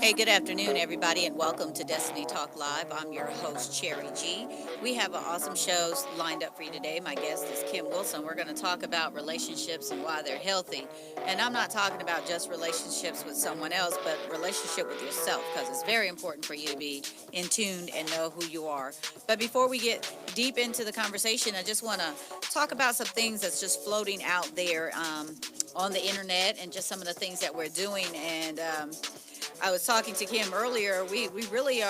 Hey, good afternoon, everybody, and welcome to Destiny Talk Live. I'm your host, Cherry G. We have an awesome show lined up for you today. My guest is Kim Wilson. We're going to talk about relationships and why they're healthy. And I'm not talking about just relationships with someone else, but relationship with yourself, because it's very important for you to be in tune and know who you are. But before we get deep into the conversation, I just want to talk about some things that's just floating out there on the internet and just some of the things that we're doing. And I was talking to Kim earlier. We really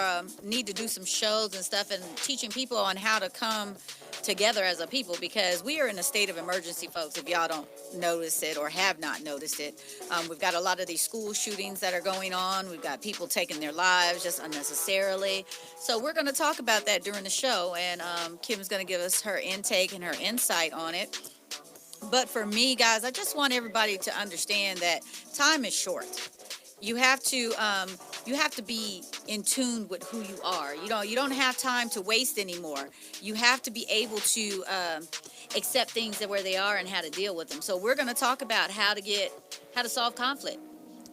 need to do some shows and stuff and teaching people on how to come together as a people, because we are in a state of emergency, folks, if y'all don't notice it or have not noticed it. We've got a lot of these school shootings that are going on. We've got people taking their lives just unnecessarily. So we're going to talk about that during the show, and Kim's going to give us her intake and her insight on it. But for me, guys, I just want everybody to understand that time is short. You have to be in tune with who you are. You don't have time to waste anymore. You have to be able to accept things where they are and how to deal with them. So we're going to talk about how to solve conflict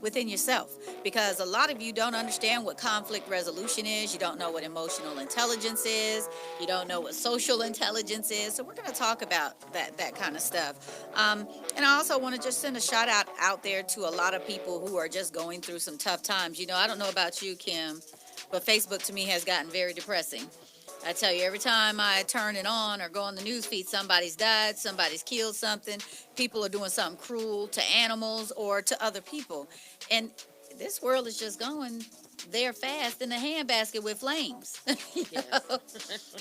within yourself, because a lot of you don't understand what conflict resolution is. You don't know what emotional intelligence is. You don't know what social intelligence is. So we're going to talk about that kind of stuff. And I also want to just send a shout out there to a lot of people who are just going through some tough times. I don't know about you, Kim, but Facebook to me has gotten very depressing. I tell you, every time I turn it on or go on the news feed, somebody's died, somebody's killed something, people are doing something cruel to animals or to other people. And this world is just going there fast in a handbasket with flames. And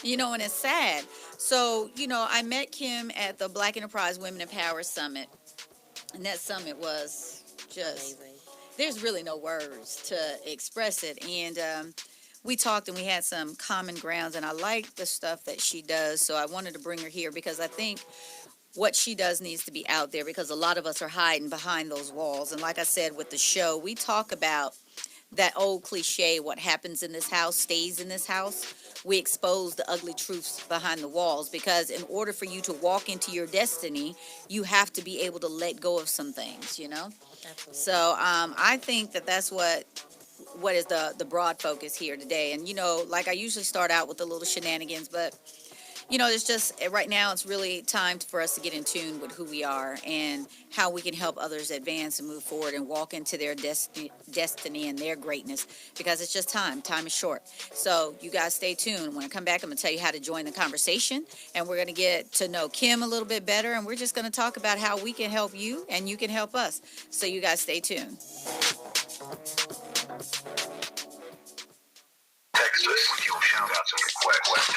it's sad. So, I met Kim at the Black Enterprise Women in Power Summit. And that summit was just amazing. There's really no words to express it. And we talked and we had some common grounds, and I like the stuff that she does. So I wanted to bring her here because I think what she does needs to be out there, because a lot of us are hiding behind those walls. And like I said, with the show, we talk about that old cliche, what happens in this house stays in this house. We expose the ugly truths behind the walls, because in order for you to walk into your destiny, you have to be able to let go of some things, Absolutely. So I think that's what is the broad focus here today. And, like I usually start out with the little shenanigans, but, it's just right now it's really time for us to get in tune with who we are and how we can help others advance and move forward and walk into their destiny and their greatness, because it's just time. Time is short. So you guys stay tuned. When I come back, I'm going to tell you how to join the conversation, and we're going to get to know Kim a little bit better, and we're just going to talk about how we can help you and you can help us. So you guys stay tuned. Text us with your shout-outs and requests to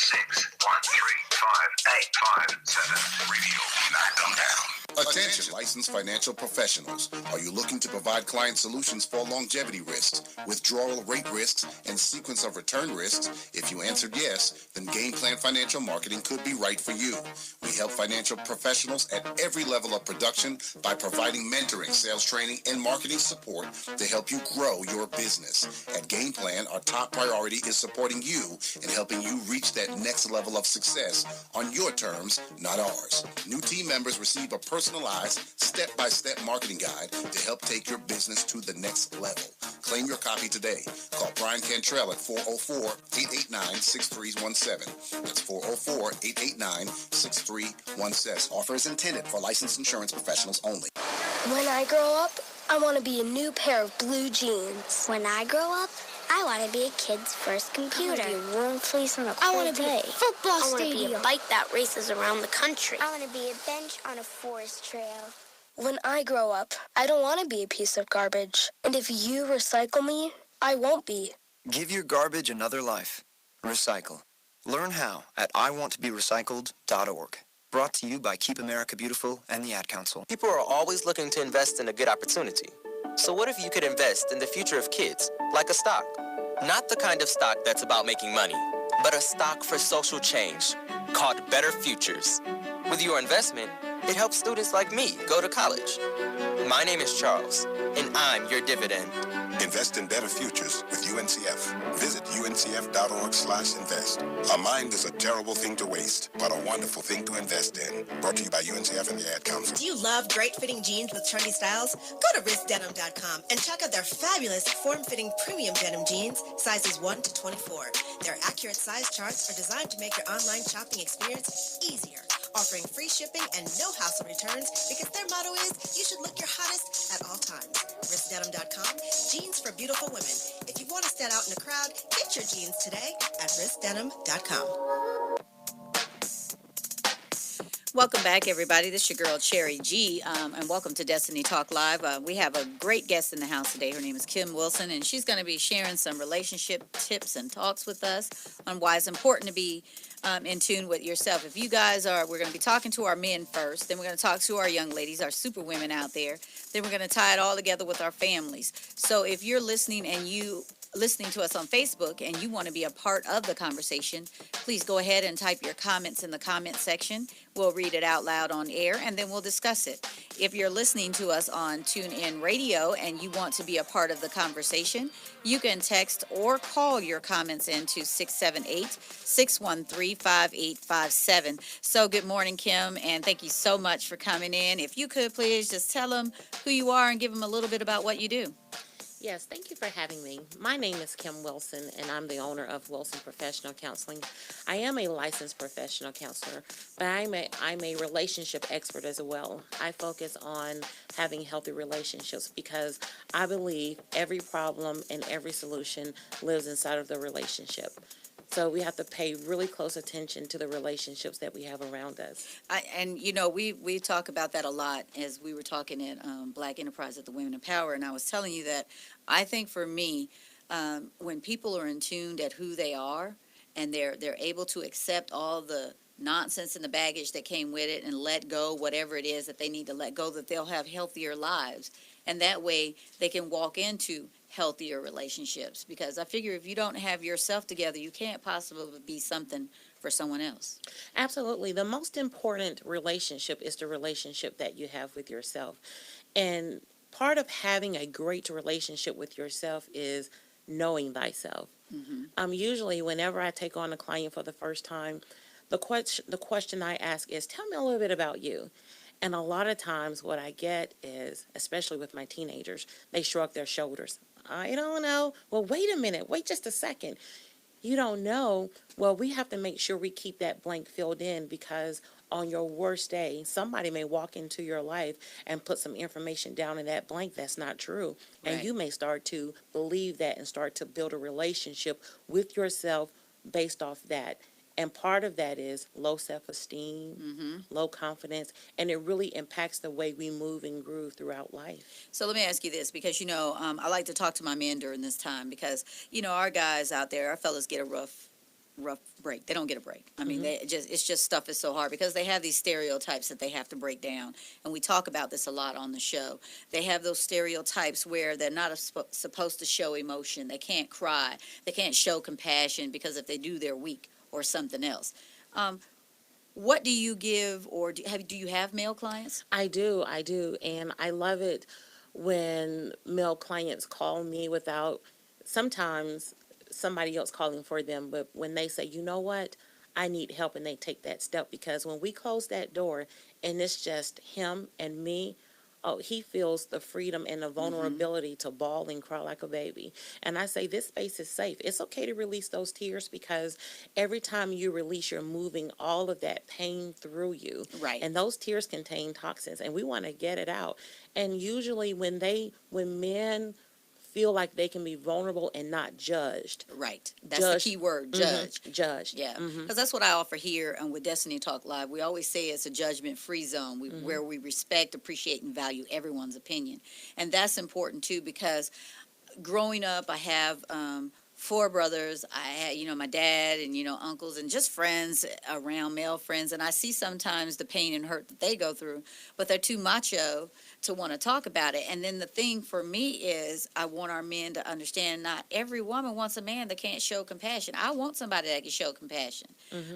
678-613-58557. Radio, knock them down. Attention, licensed financial professionals. Are you looking to provide client solutions for longevity risks, withdrawal rate risks, and sequence of return risks? If you answered yes, then Game Plan Financial Marketing could be right for you. We help financial professionals at every level of production by providing mentoring, sales training, and marketing support to help you grow your business. At Game Plan, our top priority is supporting you and helping you reach that next level of success on your terms, not ours. New team members receive a personalized, step-by-step marketing guide to help take your business to the next level. Claim your copy today. Call Brian Cantrell at 404-889-6317. That's 404-889-6317. Offer is intended for licensed insurance professionals only. When I grow up, I want to be a new pair of blue jeans. When I grow up, I want to be a kid's first computer. I want to be a warm place on a cold day. I want to be a football stadium. I want to be a bike that races around the country. I want to be a bench on a forest trail. When I grow up, I don't want to be a piece of garbage. And if you recycle me, I won't be. Give your garbage another life. Recycle. Learn how at iwanttoberecycled.org. Brought to you by Keep America Beautiful and the Ad Council. People are always looking to invest in a good opportunity. So what if you could invest in the future of kids, like a stock? Not the kind of stock that's about making money, but a stock for social change called Better Futures. With your investment, it helps students like me go to college. My name is Charles, and I'm your dividend. Invest in better futures with UNCF. Visit UNCF. uncf.org/invest. A mind is a terrible thing to waste, but a wonderful thing to invest in. Brought to you by UNCF and the Ad Council. Do you love great-fitting jeans with trendy styles? Go to wristdenim.com and check out their fabulous form-fitting premium denim jeans, sizes 1 to 24. Their accurate size charts are designed to make your online shopping experience easier, offering free shipping and no hassle returns because their motto is, you should look your hottest at all times. Wristdenim.com, jeans for beautiful women. If you want to stand out in a crowd, get your jeans today at wristdenim.com. Welcome back, everybody. This is your girl, Cherry G, and welcome to Destiny Talk Live. We have a great guest in the house today. Her name is Kim Wilson, and she's going to be sharing some relationship tips and talks with us on why it's important to be in tune with yourself. If you guys are, we're going to be talking to our men first, then we're going to talk to our young ladies, our super women out there, then we're going to tie it all together with our families. So if you're listening and listening to us on Facebook and you want to be a part of the conversation, please go ahead and type your comments in the comment section. We'll read it out loud on air and then we'll discuss it. If you're listening to us on TuneIn Radio and you want to be a part of the conversation, you can text or call your comments into 678-613-5857. So good morning, Kim, and thank you so much for coming in. If you could please just tell them who you are and give them a little bit about what you do. Yes, thank you for having me. My name is Kim Wilson, and I'm the owner of Wilson Professional Counseling. I am a licensed professional counselor, but I'm a relationship expert as well. I focus on having healthy relationships because I believe every problem and every solution lives inside of the relationship. So we have to pay really close attention to the relationships that we have around us. We talk about that a lot as we were talking at Black Enterprise at the Women in Power, and I was telling you that I think for me, when people are in tune at who they are and they're able to accept all the nonsense and the baggage that came with it and let go whatever it is that they need to let go, that they'll have healthier lives. And that way they can walk into healthier relationships, because I figure if you don't have yourself together, you can't possibly be something for someone else. Absolutely. The most important relationship is the relationship that you have with yourself. And part of having a great relationship with yourself is knowing thyself. Mm-hmm. Usually whenever I take on a client for the first time, the question I ask is, tell me a little bit about you. And a lot of times what I get is, especially with my teenagers, they shrug their shoulders. I don't know. Well, wait a minute. Wait just a second. You don't know. Well, we have to make sure we keep that blank filled in, because on your worst day, somebody may walk into your life and put some information down in that blank that's not true. And Right. you may start to believe that and start to build a relationship with yourself based off that. And part of that is low self-esteem, Mm-hmm. low confidence, and it really impacts the way we move and groove throughout life. So let me ask you this, because, I like to talk to my men during this time because, our guys out there, our fellas get a rough break. They don't get a break. I mean, it's just stuff is so hard because they have these stereotypes that they have to break down. And we talk about this a lot on the show. They have those stereotypes where they're not supposed to show emotion. They can't cry. They can't show compassion because if they do, they're weak or something else. What do you give, or do you have male clients? I do, and I love it when male clients call me without sometimes somebody else calling for them, but when they say, you know what, I need help, and they take that step, because when we close that door and it's just him and me, oh, he feels the freedom and the vulnerability to bawl and cry like a baby. And I say this space is safe. It's okay to release those tears, because every time you release, you're moving all of that pain through you. Right. And those tears contain toxins, and we want to get it out. And usually when men feel like they can be vulnerable and not judged. Right. That's the key word, judge. Judged. Yeah, because that's what I offer here and with Destiny Talk Live. We always say it's a judgment-free zone where we respect, appreciate, and value everyone's opinion. And that's important, too, because growing up, I have 4 brothers. I had, my dad and, uncles and just friends around, male friends. And I see sometimes the pain and hurt that they go through, but they're too macho to want to talk about it. And then the thing for me is I want our men to understand not every woman wants a man that can't show compassion. I want somebody that can show compassion.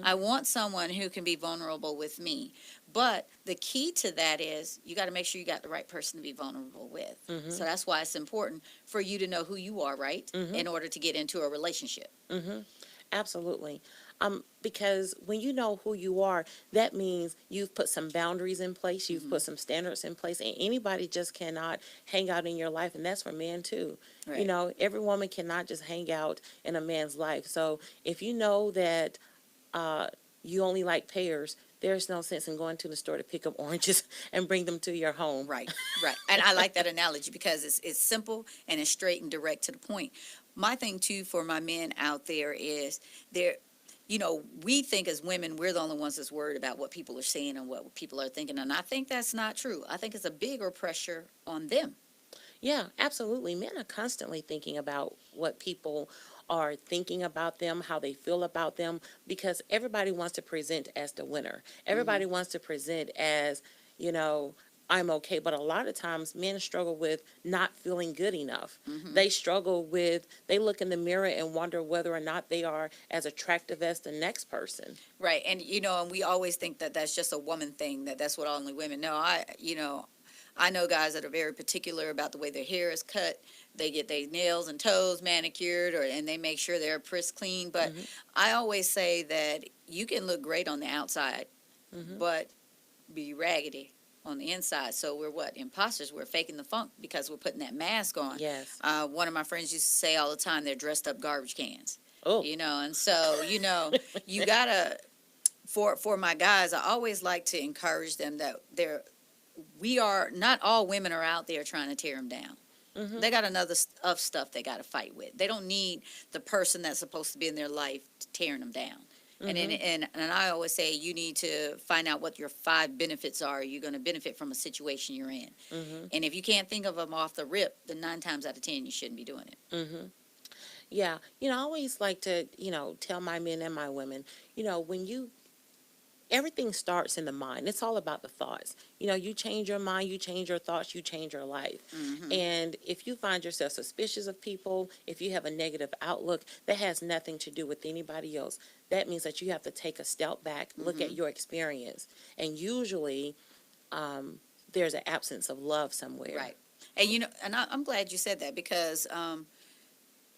I want someone who can be vulnerable with me. But the key to that is you got to make sure you got the right person to be vulnerable with. Mm-hmm. So that's why it's important for you to know who you are, right? Mm-hmm. In order to get into a relationship. Mm-hmm. Absolutely. Because when you know who you are, that means you've put some boundaries in place, you've put some standards in place, and anybody just cannot hang out in your life, and that's for men too. Right. You know, every woman cannot just hang out in a man's life. So if you know that you only like pears, there's no sense in going to the store to pick up oranges and bring them to your home. Right, right. And I like that analogy because it's simple and it's straight and direct to the point. My thing too for my men out there is we think as women we're the only ones that's worried about what people are saying and what people are thinking, and I think that's not true. I think it's a bigger pressure on them. Yeah, absolutely. Men are constantly thinking about what people are thinking about them, how they feel about them, because everybody wants to present as the winner. Everybody wants to present as, I'm okay. But a lot of times men struggle with not feeling good enough. They struggle with, they look in the mirror and wonder whether or not they are as attractive as the next person. Right. And, and we always think that that's just a woman thing, that's what only women know. I know guys that are very particular about the way their hair is cut. They get their nails and toes manicured, and they make sure they're pristine clean. But I always say that you can look great on the outside, but be raggedy on the inside. So we're what? Imposters. We're faking the funk because we're putting that mask on. Yes. One of my friends used to say all the time, they're dressed up garbage cans. Oh. And so, you gotta, for my guys, I always like to encourage them that not all women are out there trying to tear them down. They got another stuff they got to fight with. They don't need the person that's supposed to be in their life tearing them down. And I always say you need to find out what your 5 benefits are. You're going to benefit from a situation you're in. And if you can't think of them off the rip, then 9 times out of 10 you shouldn't be doing it. Yeah. I always like to, tell my men and my women, everything starts in the mind. It's all about the thoughts. You change your mind, you change your thoughts, you change your life. And if you find yourself suspicious of people, if you have a negative outlook, that has nothing to do with anybody else. That means that you have to take a step back, look at your experience. And usually there's an absence of love somewhere. Right. And, I'm glad you said that because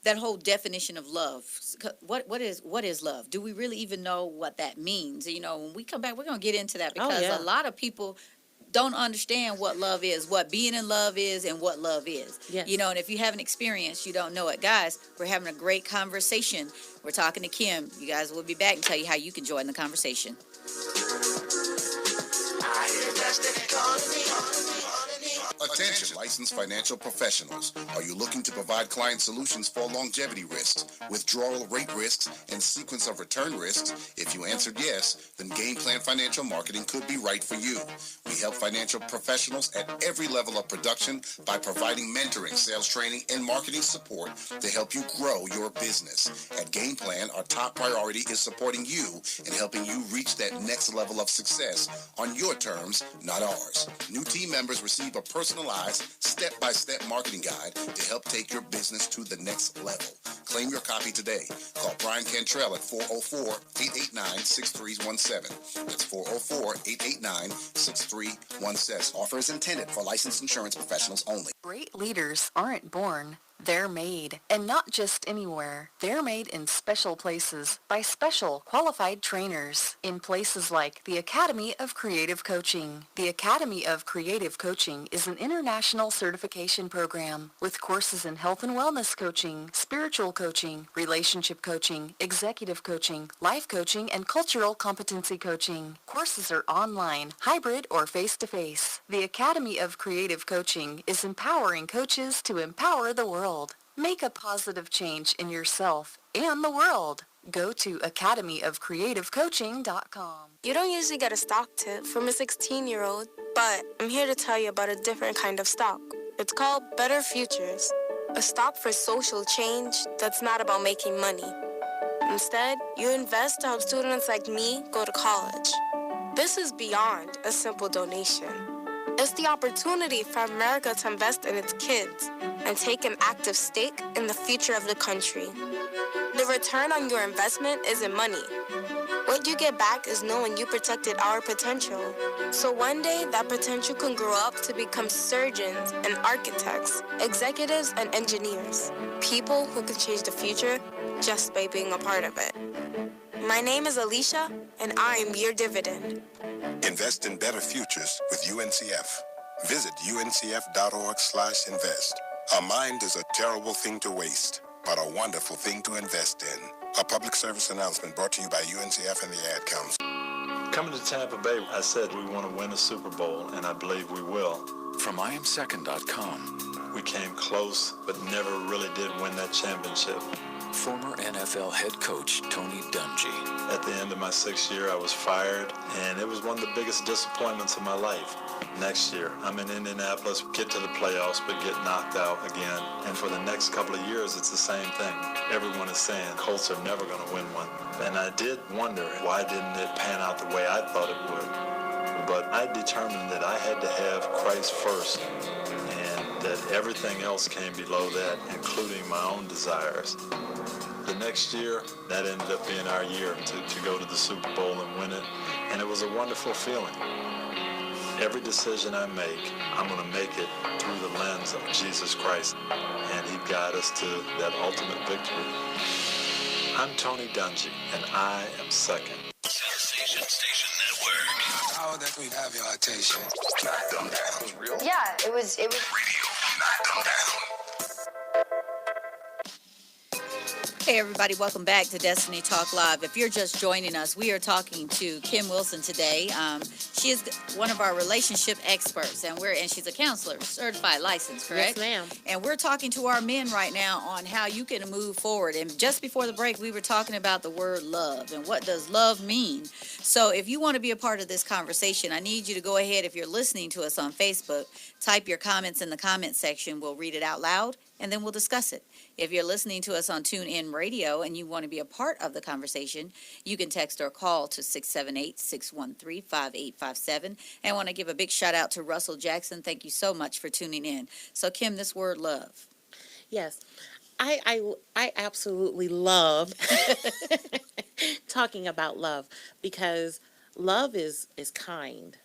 that whole definition of love, what is love? Do we really even know what that means? When we come back, we're going to get into that because a lot of people don't understand what love is, what being in love is, and what love is. Yes. And if you haven't experienced, you don't know it. Guys, we're having a great conversation. We're talking to Kim. You guys will be back and tell you how you can join the conversation. Attention, licensed financial professionals. Are you looking to provide client solutions for longevity risks, withdrawal rate risks, and sequence of return risks? If you answered yes, then Game Plan Financial Marketing could be right for you. We help financial professionals at every level of production by providing mentoring, sales training, and marketing support to help you grow your business. At Game Plan, our top priority is supporting you and helping you reach that next level of success on your terms, not ours. New team members receive a personalized, step-by-step marketing guide to help take your business to the next level. Claim your copy today. Call Brian Cantrell at 404-889-6317. That's 404-889-6317. Offer is intended for licensed insurance professionals only. Great leaders aren't born. They're made, and not just anywhere. They're made in special places by special qualified trainers in places like the Academy of Creative Coaching. The Academy of Creative Coaching is an international certification program with courses in health and wellness coaching, spiritual coaching, relationship coaching, executive coaching, life coaching, and cultural competency coaching. Courses are online, hybrid, or face-to-face. The Academy of Creative Coaching is empowering coaches to empower the world. Make a positive change in yourself and the world. Go to academyofcreativecoaching.com. You don't usually get a stock tip from a 16-year-old, but I'm here to tell you about a different kind of stock. It's called Better Futures, a stock for social change that's not about making money. Instead, you invest to help students like me go to college. This is beyond a simple donation. It's the opportunity for America to invest in its kids and take an active stake in the future of the country. The return on your investment isn't money. What what you get back is knowing you protected our potential. So one day, that potential can grow up to become surgeons and architects, executives and engineers, people who can change the future just by being a part of it. My name is Alicia, and I'm your dividend. Invest in better futures with UNCF. Visit uncf.org/invest. A mind is a terrible thing to waste, but a wonderful thing to invest in. A public service announcement brought to you by UNCF and the Ad Council. Coming to Tampa Bay, I said we want to win a Super Bowl, and I believe we will. From IamSecond.com. We came close, but never really did win that championship. Former NFL head coach Tony Dungy. At the end of my 6th year, I was fired, and it was one of the biggest disappointments of my life. Next year, I'm in Indianapolis, get to the playoffs, but get knocked out again. And for the next couple of years, it's the same thing. Everyone is saying Colts are never going to win one. And I did wonder, why didn't it pan out the way I thought it would? But I determined that I had to have Christ first, and that everything else came below that, including my own desires. The next year, that ended up being our year to go to the Super Bowl and win it, and it was a wonderful feeling. Every decision I make, I'm going to make it through the lens of Jesus Christ, and He guide us to that ultimate victory. I'm Tony Dungy, and I am second. Sensation Station Network. How that we have your attention. Knock them down. Real Yeah, it was. radio. Knock them down. Hey everybody, welcome back to Destiny Talk Live. If you're just joining us, we are talking to Kim Wilson today. She is one of our relationship experts, and she's a counselor, certified, licensed, correct? Yes, ma'am. And we're talking to our men right now on how you can move forward. And just before the break, we were talking about the word love and what does love mean. So if you want to be a part of this conversation, I need you to go ahead, if you're listening to us on Facebook, type your comments in the comment section. We'll read it out loud, and then we'll discuss it. If you're listening to us on TuneIn Radio and you want to be a part of the conversation, you can text or call to 678-613-5857. And I want to give a big shout out to Russell Jackson. Thank you so much for tuning in. So, Kim, this word love. Yes. I absolutely love talking about love, because love is kind.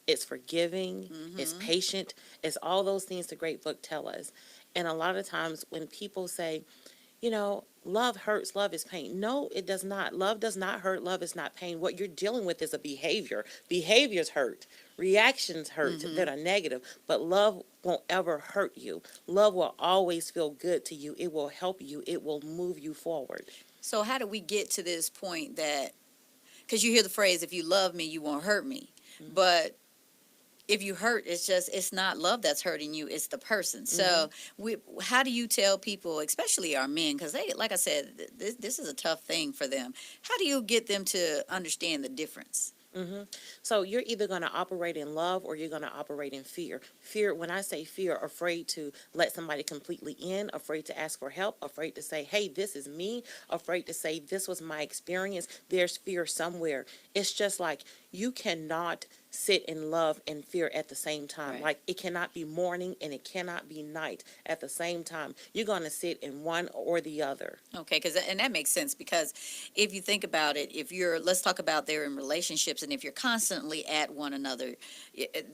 It's forgiving. It's patient. It's all those things the great book tell us. And a lot of times when people say, you know, love hurts, love is pain. No, it does not. Love does not hurt. Love is not pain. What you're dealing with is a behavior. Behaviors hurt. Reactions hurt that are negative. But love won't ever hurt you. Love will always feel good to you. It will help you. It will move you forward. So how do we get to this point that, because you hear the phrase, if you love me, you won't hurt me. But if you hurt, it's not love that's hurting you, it's the person. So how do you tell people, especially our men, because they, like I said, this is a tough thing for them. How do you get them to understand the difference? So you're either going to operate in love or you're going to operate in fear. Fear, when I say fear, afraid to let somebody completely in, afraid to ask for help, afraid to say, hey, this is me, afraid to say, this was my experience. There's fear somewhere. It's just like you cannot sit in love and fear at the same time. Right. Like it cannot be morning and it cannot be night at the same time. You're going to sit in one or the other. Okay, and that makes sense, because if you think about it, let's talk about they're in relationships, and if you're constantly at one another,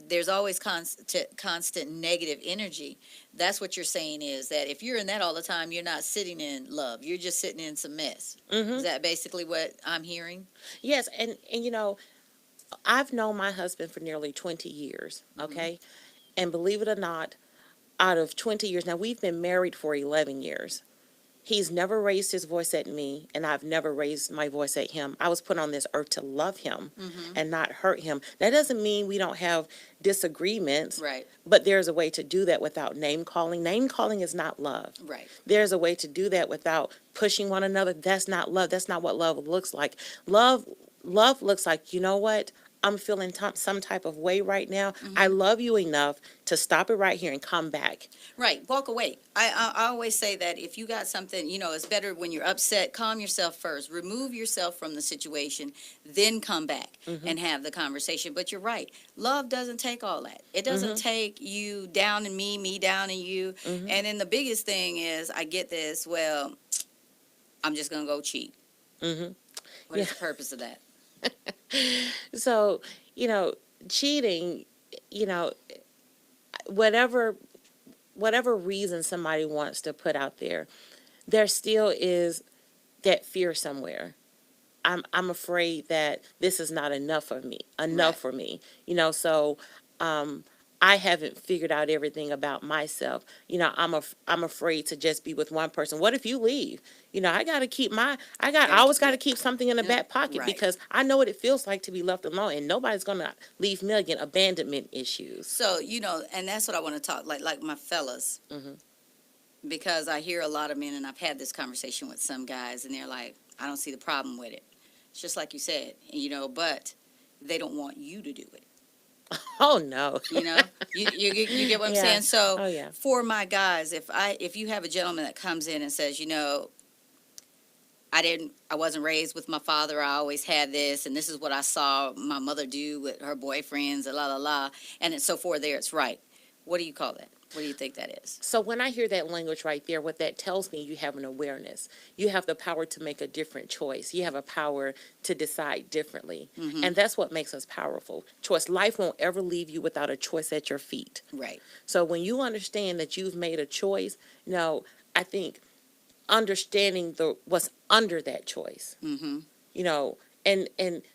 there's always constant negative energy. That's what you're saying, is that if you're in that all the time, you're not sitting in love. You're just sitting in some mess. Is that basically what I'm hearing? Yes, and you know, I've known my husband for nearly 20 years, okay? And believe it or not, out of 20 years, now we've been married for 11 years. He's never raised his voice at me, and I've never raised my voice at him. I was put on this earth to love him and not hurt him. That doesn't mean we don't have disagreements, Right. but there's a way to do that without name calling. Name calling is not love. Right. There's a way to do that without pushing one another. That's not love. That's not what love looks like. Love looks like, you know what? I'm feeling some type of way right now. I love you enough to stop it right here and come back. Right. Walk away. I always say that if you got something, you know, it's better when you're upset, calm yourself first. Remove yourself from the situation, then come back and have the conversation. But you're right. Love doesn't take all that. It doesn't take you down and me down and you. And then the biggest thing is, I get this, well, I'm just going to go cheat. What is the purpose of that? So, cheating, you know, whatever reason somebody wants to put out there still is that fear somewhere. I'm afraid that this is not enough for me. So I haven't figured out everything about myself. I'm afraid to just be with one person. What if you leave? I always got to keep something in the back pocket because I know what it feels like to be left alone, and nobody's going to leave me again. Abandonment issues. So, and that's what I want to talk like my fellas. Because I hear a lot of men, and I've had this conversation with some guys, and they're like, I don't see the problem with it. It's just like you said, but they don't want you to do it. Oh no. You get what I'm saying? So for my guys, if you have a gentleman that comes in and says, I wasn't raised with my father, I always had this, and this is what I saw my mother do with her boyfriends, and it's so forth there, it's right. What do you call that? What do you think that is? So when I hear that language right there, what that tells me, you have an awareness. You have the power to make a different choice. You have a power to decide differently. And that's what makes us powerful. Choice. Life won't ever leave you without a choice at your feet. Right. So when you understand that you've made a choice, I think understanding what's under that choice. And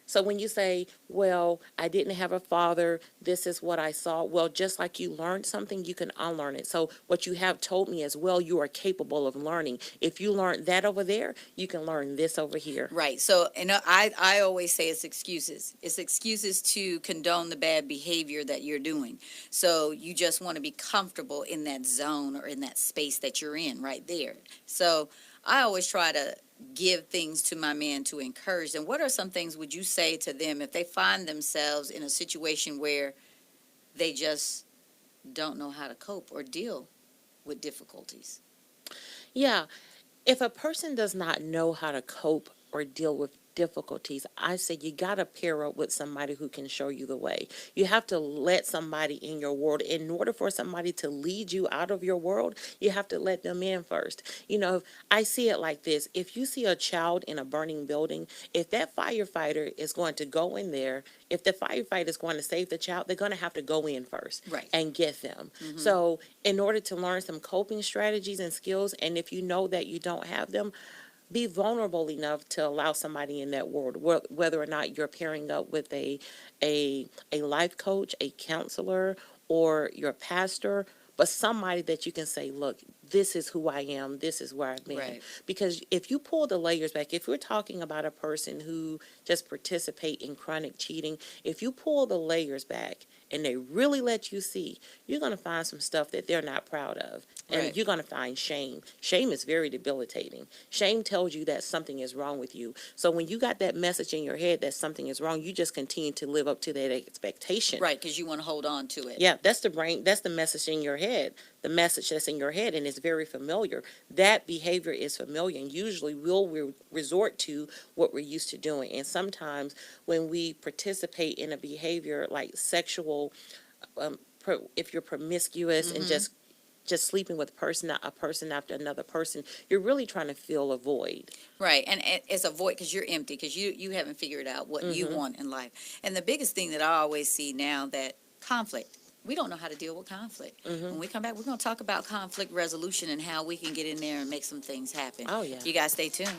so when you say, well, I didn't have a father, this is what I saw. Well, just like you learned something, you can unlearn it. So what you have told me as well, you are capable of learning. If you learned that over there, you can learn this over here. Right. So, I always say it's excuses. It's excuses to condone the bad behavior that you're doing. So you just want to be comfortable in that zone or in that space that you're in right there. So I always try to give things to my men to encourage them. What are some things would you say to them if they find themselves in a situation where they just don't know how to cope or deal with difficulties? Yeah. If a person does not know how to cope or deal with difficulties, I say you got to pair up with somebody who can show you the way. You have to let somebody in your world. In order for somebody to lead you out of your world, you have to let them in first. I see it like this. If you see a child in a burning building, if that firefighter is going to go in there, if the firefighter is going to save the child, they're going to have to go in first and get them. So in order to learn some coping strategies and skills, and if you know that you don't have them, be vulnerable enough to allow somebody in that world, whether or not you're pairing up with a life coach, a counselor, or your pastor, but somebody that you can say, look, this is who I am, this is where I've been. Right. Because if you pull the layers back, if we're talking about a person who just participate in chronic cheating, if you pull the layers back and they really let you see, you're going to find some stuff that they're not proud of. And you're going to find shame. Shame is very debilitating. Shame tells you that something is wrong with you. So when you got that message in your head that something is wrong, you just continue to live up to that expectation. Right, because you want to hold on to it. Yeah, that's the brain. That's the message in your head. The message that's in your head, and it's very familiar. That behavior is familiar, and usually we'll resort to what we're used to doing. And sometimes when we participate in a behavior like sexual, if you're promiscuous and just sleeping with a person after another person, you're really trying to fill a void. Right, and it's a void because you're empty, because you haven't figured out what you want in life. And the biggest thing that I always see now, that conflict. We don't know how to deal with conflict. When we come back, we're going to talk about conflict resolution and how we can get in there and make some things happen. Oh, yeah. You guys stay tuned.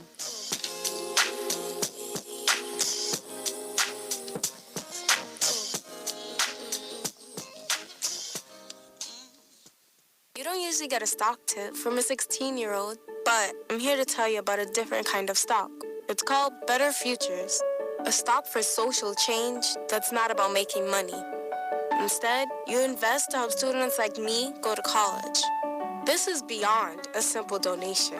You don't usually get a stock tip from a 16-year-old, but I'm here to tell you about a different kind of stock. It's called Better Futures, a stock for social change that's not about making money. Instead, you invest to help students like me go to college. This is beyond a simple donation.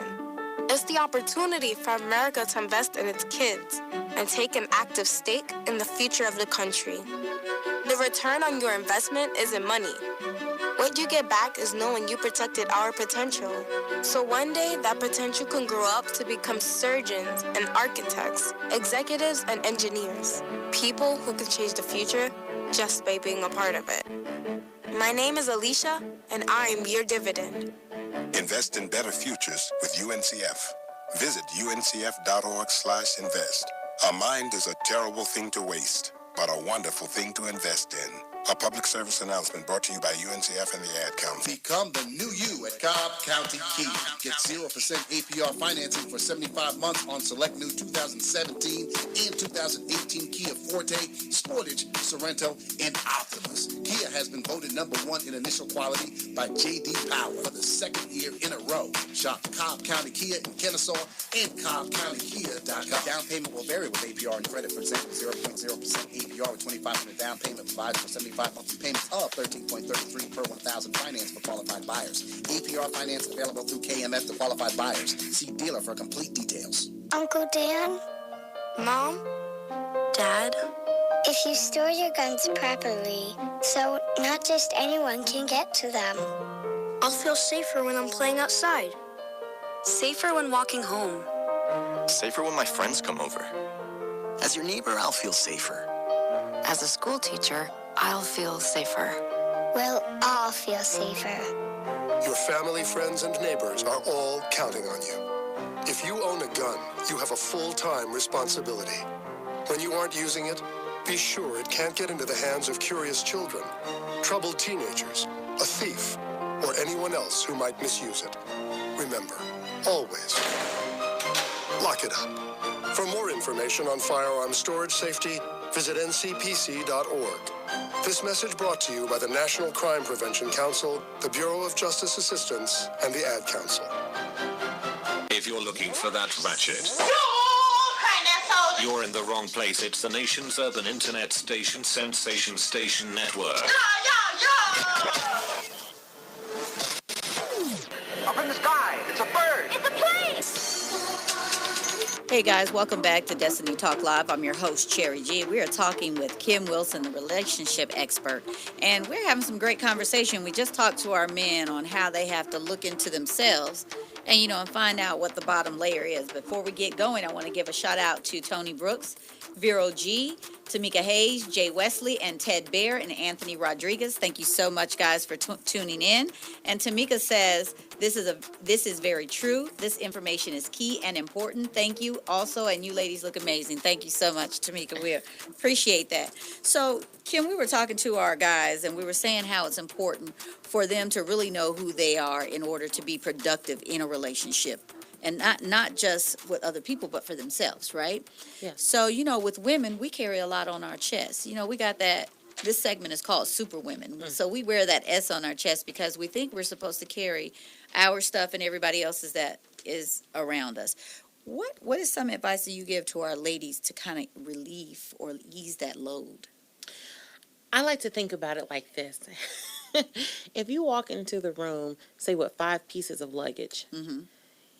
It's the opportunity for America to invest in its kids and take an active stake in the future of the country. The return on your investment isn't money. What you get back is knowing you protected our potential. So one day, that potential can grow up to become surgeons and architects, executives and engineers, people who can change the future just by being a part of it. My name is Alicia, and I'm your dividend. Invest in better futures with UNCF. Visit uncf.org/invest. A mind is a terrible thing to waste, but a wonderful thing to invest in. A public service announcement brought to you by UNCF and the Ad Council. Become the new you at Cobb County Kia. Get 0% APR financing for 75 months on select new 2017 and 2018 Kia Forte, Sportage, Sorrento, and Optimus. Kia has been voted #1 in initial quality by J.D. Power for the second year in a row. Shop Cobb County Kia in Kennesaw and CobbCountyKia.com. Down payment will vary with APR and credit. For example, 0.0% APR with 25% down payment provides for 75 monthly payments of $13.33 per 1,000 finance for qualified buyers. APR finance available through KMF to qualified buyers. See dealer for complete details. Uncle Dan? Mom? Dad? If you store your guns properly, so not just anyone can get to them. I'll feel safer when I'm playing outside. Safer when walking home. Safer when my friends come over. As your neighbor, I'll feel safer. As a school teacher, I'll feel safer. We'll all feel safer. Your family, friends, and neighbors are all counting on you. If you own a gun, you have a full-time responsibility. When you aren't using it, be sure it can't get into the hands of curious children, troubled teenagers, a thief, or anyone else who might misuse it. Remember, always, lock it up. For more information on firearm storage safety, visit ncpc.org. This message brought to you by the National Crime Prevention Council, the Bureau of Justice Assistance, and the Ad Council. If you're looking for that ratchet, you're in the wrong place. It's the nation's urban internet station, Sensation Station Network. Up in the sky, it's a bird. It's a plane! Hey guys, welcome back to Destiny Talk Live. I'm your host, Cherry G. We are talking with Kim Wilson, the relationship expert, and we're having some great conversation. We just talked to our men on how they have to look into themselves and, and find out what the bottom layer is. Before we get going, I want to give a shout out to Tony Brooks, Vero G, Tamika Hayes, Jay Wesley, and Ted Bear, and Anthony Rodriguez. Thank you so much, guys, for tuning in. And Tamika says, this is very true. This information is key and important. Thank you also, and you ladies look amazing. Thank you so much, Tamika. We appreciate that. So, Kim, we were talking to our guys, and we were saying how it's important for them to really know who they are in order to be productive in a relationship. And not just with other people, but for themselves, right? Yeah. So, with women, we carry a lot on our chest. We got that. This segment is called Super Women. So we wear that S on our chest because we think we're supposed to carry our stuff and everybody else's that is around us. What is some advice that you give to our ladies to kind of relieve or ease that load? I like to think about it like this. If you walk into the room, say with 5 pieces of luggage, Mm-hmm.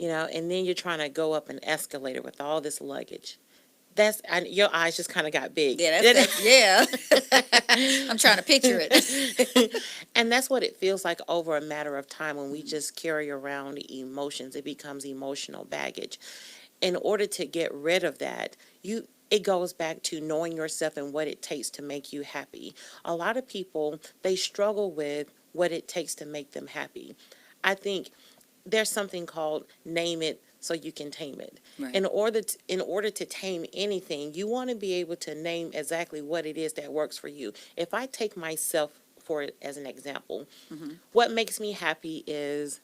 And then you're trying to go up an escalator with all this luggage. Your eyes just kind of got big. Yeah, yeah. I'm trying to picture it. And that's what it feels like over a matter of time when we just carry around emotions. It becomes emotional baggage. In order to get rid of that, it goes back to knowing yourself and what it takes to make you happy. A lot of people, they struggle with what it takes to make them happy. I think there's something called name it so you can tame it. Right. In order to tame anything, you want to be able to name exactly what it is that works for you. If I take myself for it as an example, Mm-hmm. what makes me happy is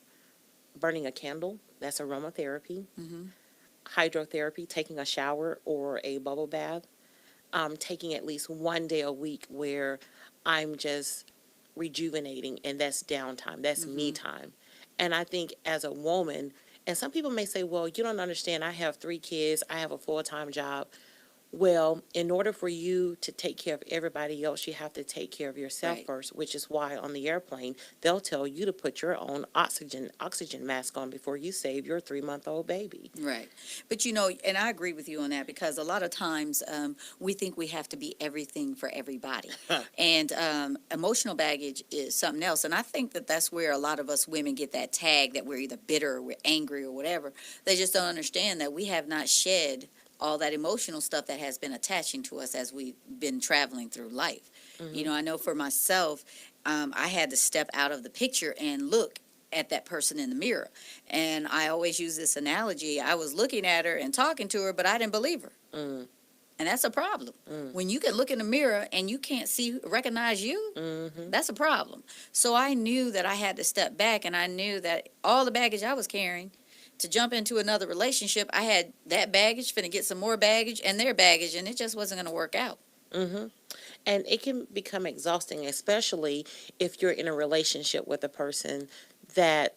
burning a candle. That's aromatherapy. Mm-hmm. Hydrotherapy, taking a shower or a bubble bath. Taking at least one day a week where I'm just rejuvenating, and that's downtime. That's me time. And I think as a woman, and some people may say, well, you don't understand. I have 3 kids. I have a full-time job. Well, in order for you to take care of everybody else, you have to take care of yourself first, which is why on the airplane, they'll tell you to put your own oxygen mask on before you save your 3-month-old baby. Right. But, and I agree with you on that because a lot of times we think we have to be everything for everybody. And emotional baggage is something else. And I think that that's where a lot of us women get that tag that we're either bitter or we're angry or whatever. They just don't understand that we have not shed all that emotional stuff that has been attaching to us as we've been traveling through life. Mm-hmm. I know for myself, I had to step out of the picture and look at that person in the mirror. And I always use this analogy. I was looking at her and talking to her, but I didn't believe her. And that's a problem. When you can look in the mirror and you can't recognize you, that's a problem. So I knew that I had to step back, and I knew that all the baggage I was carrying to jump into another relationship, I had that baggage, finna get some more baggage and their baggage, and it just wasn't going to work out. And it can become exhausting, especially if you're in a relationship with a person that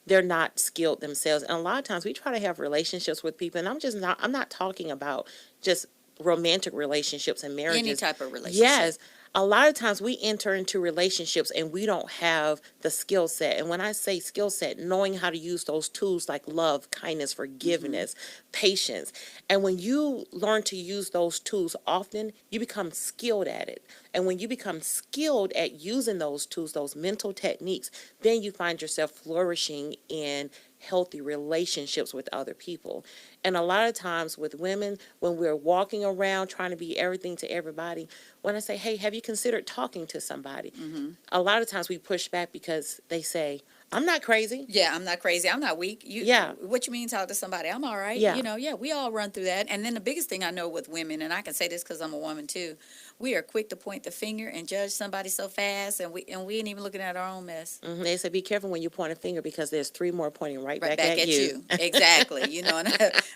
they're not skilled themselves. And a lot of times we try to have relationships with people, and I'm not talking about just romantic relationships and marriages. Any type of relationship. Yes. A lot of times we enter into relationships and we don't have the skill set. And when I say skill set, knowing how to use those tools like love, kindness, forgiveness, patience. And when you learn to use those tools often, you become skilled at it. And when you become skilled at using those tools, those mental techniques, then you find yourself flourishing in healthy relationships with other people. And a lot of times with women, when we're walking around trying to be everything to everybody, when I say, hey, have you considered talking to somebody? A lot of times we push back because they say, I'm not crazy. Yeah, I'm not crazy. I'm not weak. What you mean talk to somebody? I'm all right. Yeah. We all run through that. And then the biggest thing I know with women, and I can say this because I'm a woman too, we are quick to point the finger and judge somebody so fast, and we ain't even looking at our own mess. They say, be careful when you point a finger because there's 3 more pointing right back at you. Exactly. And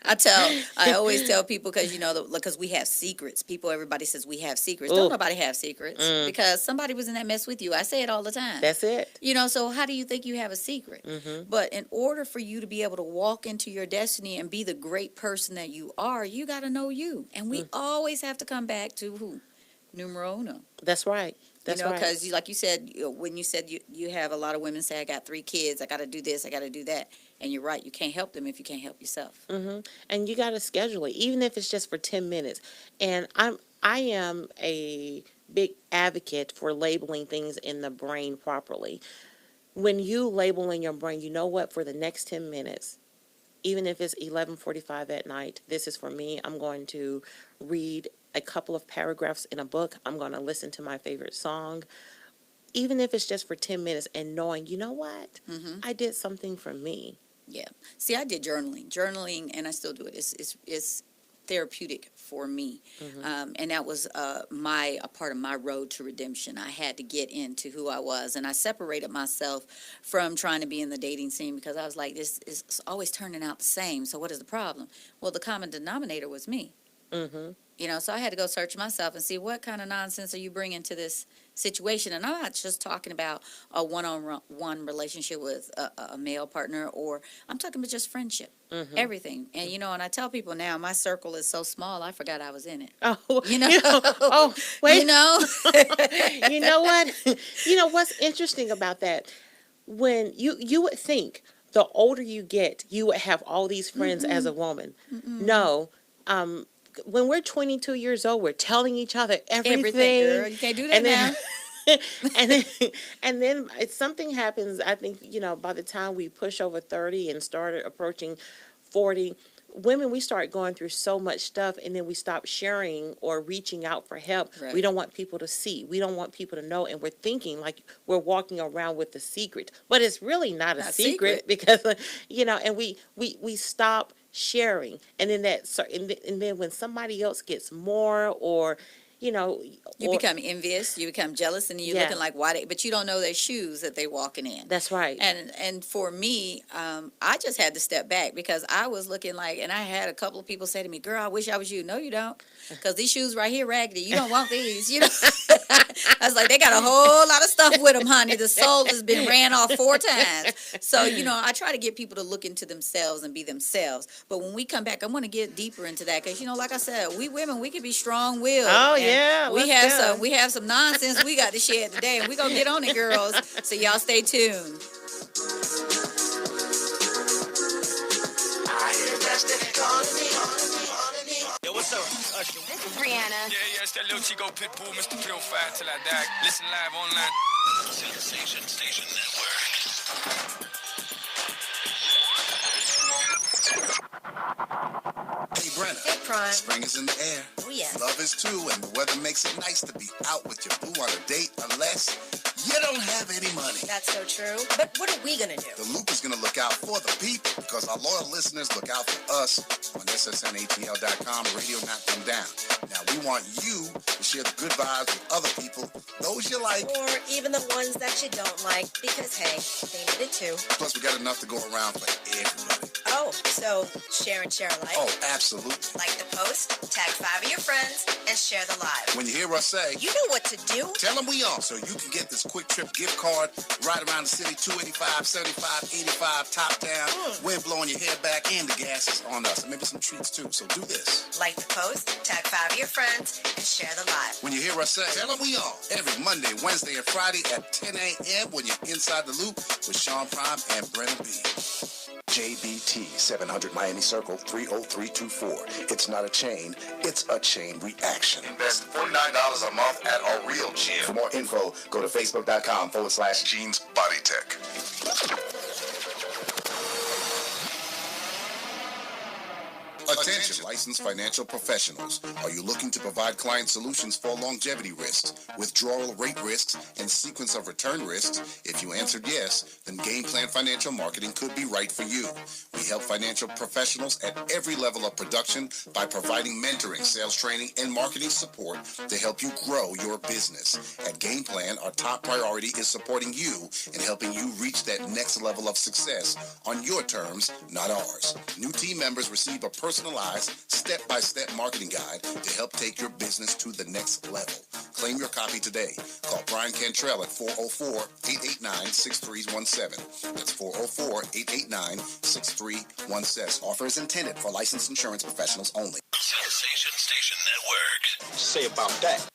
I always tell people because we have secrets. Everybody says we have secrets. Don't nobody have secrets because somebody was in that mess with you. I say it all the time. That's it. So how do you think you have a secret? But in order for you to be able to walk into your destiny and be the great person that you are, you got to know you. And we always have to come back to who? Numero uno. That's right. That's right. Because like you said, when you said you have a lot of women say, I got 3 kids, I got to do this, I got to do that. And you're right. You can't help them if you can't help yourself. And you got to schedule it, even if it's just for 10 minutes. And I am a big advocate for labeling things in the brain properly. When you label in your brain, you know what, for the next 10 minutes, even if it's 11:45 at night, this is for me. I'm going to read a couple of paragraphs in a book. I'm going to listen to my favorite song, even if it's just for 10 minutes, and knowing, you know what, I did something for me. Yeah. See, I did journaling, and I still do it. It's therapeutic for me. And that was a part of my road to redemption. I had to get into who I was, and I separated myself from trying to be in the dating scene because I was like, this is always turning out the same. So what is the problem? Well, the common denominator was me. So I had to go search myself and see what kind of nonsense are you bringing to this situation. And I'm not just talking about a one-on-one relationship with a male partner, or I'm talking about just friendship, everything. And, and I tell people now, my circle is so small, I forgot I was in it. Oh, wait. You know what? What's interesting about that, when you would think the older you get, you would have all these friends as a woman. No, when we're 22 years old, we're telling each other everything. Girl. You can't do that now. and then something happens. I think, by the time we push over 30 and started approaching 40, women, we start going through so much stuff, and then we stop sharing or reaching out for help. Right. We don't want people to see. We don't want people to know, and we're thinking like we're walking around with the secret, but it's really not a secret because, and we stop sharing, and then and then when somebody else gets more, or you become envious, you become jealous, and you're looking like but you don't know their shoes that they're walking in. That's right. And for me, I just had to step back because I was looking like, and I had a couple of people say to me, girl, I wish I was you. No, you don't. Because these shoes right here raggedy. You don't want these. I was like, they got a whole lot of stuff with them, honey. The sole has been ran off 4 times. So, I try to get people to look into themselves and be themselves. But when we come back, I want to get deeper into that because, like I said, we women, we can be strong-willed. Oh, yeah. We have some nonsense we got to share today, and we're going to get on it, girls. So y'all stay tuned. Yo, what's up? Usher. This is Rihanna. Yeah, it's that little Chico Pitbull, Mr. Pill 5 till I die. Listen live online. Sensation Station Network. Hey, Brenna. Hey, Prime. Spring is in the air. Oh, yeah. Love is too, and the weather makes it nice to be out with your boo on a date, unless you don't have any money. That's so true. But what are we going to do? The Loop is going to look out for the people because our loyal listeners look out for us on ssnatl.com, Radio Not Come Down. Now, we want you to share the good vibes with other people, those you like. Or even the ones that you don't like, because, hey, they need it too. Plus, we got enough to go around for everybody. Oh, so share and share alike? Oh, absolutely. Like the post, tag 5 of your friends, and share the live. When you hear us say, you know what to do. Tell them we on, so you can get this quick trip gift card, ride around the city, 285, 75, 85, top down, wind blowing your hair back, and the gas is on us. And maybe some treats too, so do this. Like the post, tag 5 of your friends, and share the live. When you hear us say, tell them we on, every Monday, Wednesday, and Friday at 10 a.m. when you're inside the Loop with Sean Prime and Brennan B. JBT 700 Miami Circle 30324. It's not a chain, it's a chain reaction. Invest $49 a month at a real gym. For more info, go to facebook.com/Jeans Body Tech. Attention, licensed financial professionals. Are you looking to provide client solutions for longevity risks, withdrawal rate risks, and sequence of return risks? If you answered yes, then Game Plan Financial Marketing could be right for you. We help financial professionals at every level of production by providing mentoring, sales training, and marketing support to help you grow your business. At Game Plan, our top priority is supporting you and helping you reach that next level of success on your terms, not ours. New team members receive a personalized step-by-step marketing guide to help take your business to the next level. Claim your copy today. Call Brian Cantrell at 404-889-6317. That's 404-889-6317. Offer is intended for licensed insurance professionals only. Sensation Station Network. Say about that.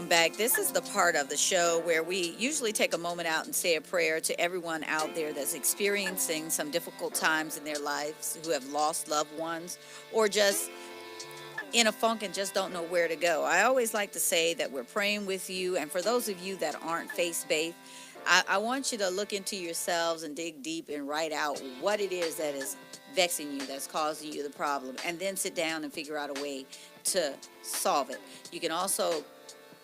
Back. This is the part of the show where we usually take a moment out and say a prayer to everyone out there that's experiencing some difficult times in their lives, who have lost loved ones, or just in a funk and just don't know where to go. I always like to say that we're praying with you, and for those of you that aren't faith-based, I want you to look into yourselves and dig deep and write out what it is that is vexing you, that's causing you the problem, and then sit down and figure out a way to solve it. You can also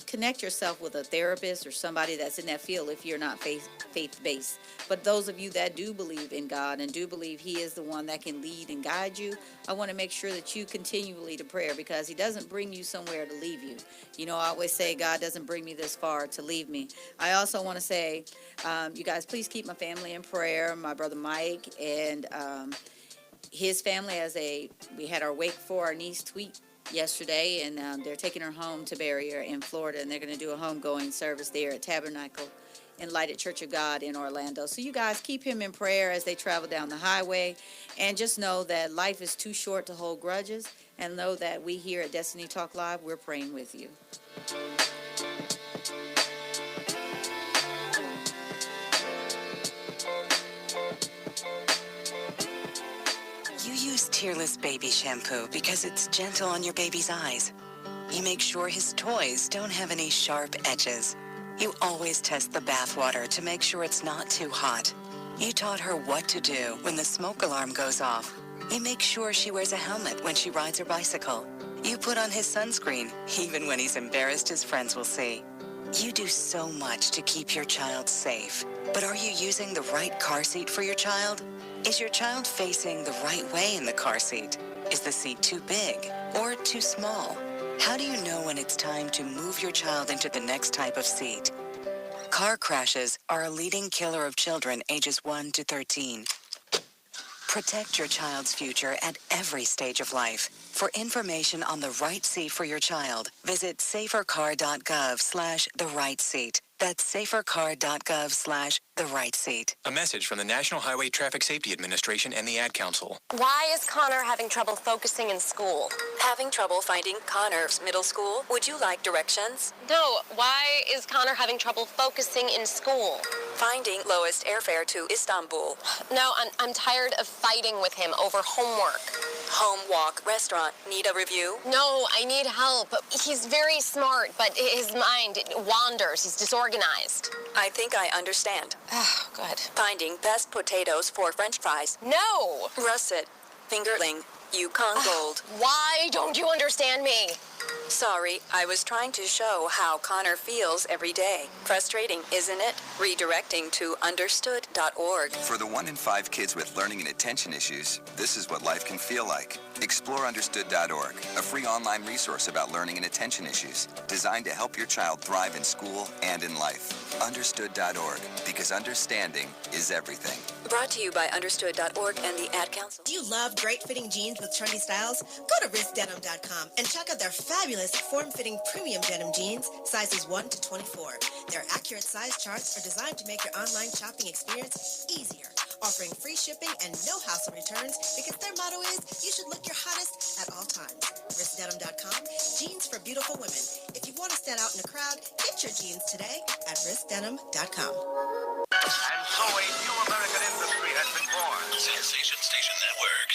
connect yourself with a therapist or somebody that's in that field if you're not faith-based. But those of you that do believe in God and do believe He is the one that can lead and guide you, I want to make sure that you continually to prayer, because He doesn't bring you somewhere to leave you. You know, I always say God doesn't bring me this far to leave me. I also want to say, you guys, please keep my family in prayer, my brother Mike and his family. We had our wake for our niece Tweet yesterday, and they're taking her home to bury her in Florida, and they're going to do a homegoing service there at Tabernacle Enlightened Church of God in Orlando. So you guys keep him in prayer as they travel down the highway, and just know that life is too short to hold grudges, and know that we here at Destiny Talk Live, we're praying with you. You use Tearless Baby Shampoo because it's gentle on your baby's eyes. You make sure his toys don't have any sharp edges. You always test the bath water to make sure it's not too hot. You taught her what to do when the smoke alarm goes off. You make sure she wears a helmet when she rides her bicycle. You put on his sunscreen, even when he's embarrassed his friends will see. You do so much to keep your child safe. But are you using the right car seat for your child? Is your child facing the right way in the car seat? Is the seat too big or too small? How do you know when it's time to move your child into the next type of seat? Car crashes are a leading killer of children ages 1 to 13. Protect your child's future at every stage of life. For information on the right seat for your child, visit safercar.gov/the-right-seat. That's safercar.gov/the-right-seat. A message from the National Highway Traffic Safety Administration and the Ad Council. Why is Connor having trouble focusing in school? Having trouble finding Connor's middle school? Would you like directions? No, why is Connor having trouble focusing in school? Finding lowest airfare to Istanbul. No, I'm tired of fighting with him over homework. Home, walk, restaurant. Need a review? No, I need help. He's very smart, but his mind wanders. He's disorganized. I think I understand. Good. Finding best potatoes for French fries. No! Russet, fingerling, Yukon Gold. Why don't you understand me? Sorry, I was trying to show how Connor feels every day. Frustrating, isn't it? Redirecting to understood.org. For the 1 in 5 kids with learning and attention issues, this is what life can feel like. Explore understood.org, a free online resource about learning and attention issues, designed to help your child thrive in school and in life. Understood.org, because understanding is everything. Brought to you by understood.org and the Ad Council. Do you love great-fitting jeans with trendy styles? Go to wristdenim.com and check out their fabulous form-fitting premium denim jeans, sizes 1 to 24. Their accurate size charts are designed to make your online shopping experience easier, offering free shipping and no hassle returns because their motto is, you should look your hottest at all times. Wristdenim.com, jeans for beautiful women. If you want to stand out in a crowd, get your jeans today at wristdenim.com. And so a new American industry has been born. Sensation Station Network.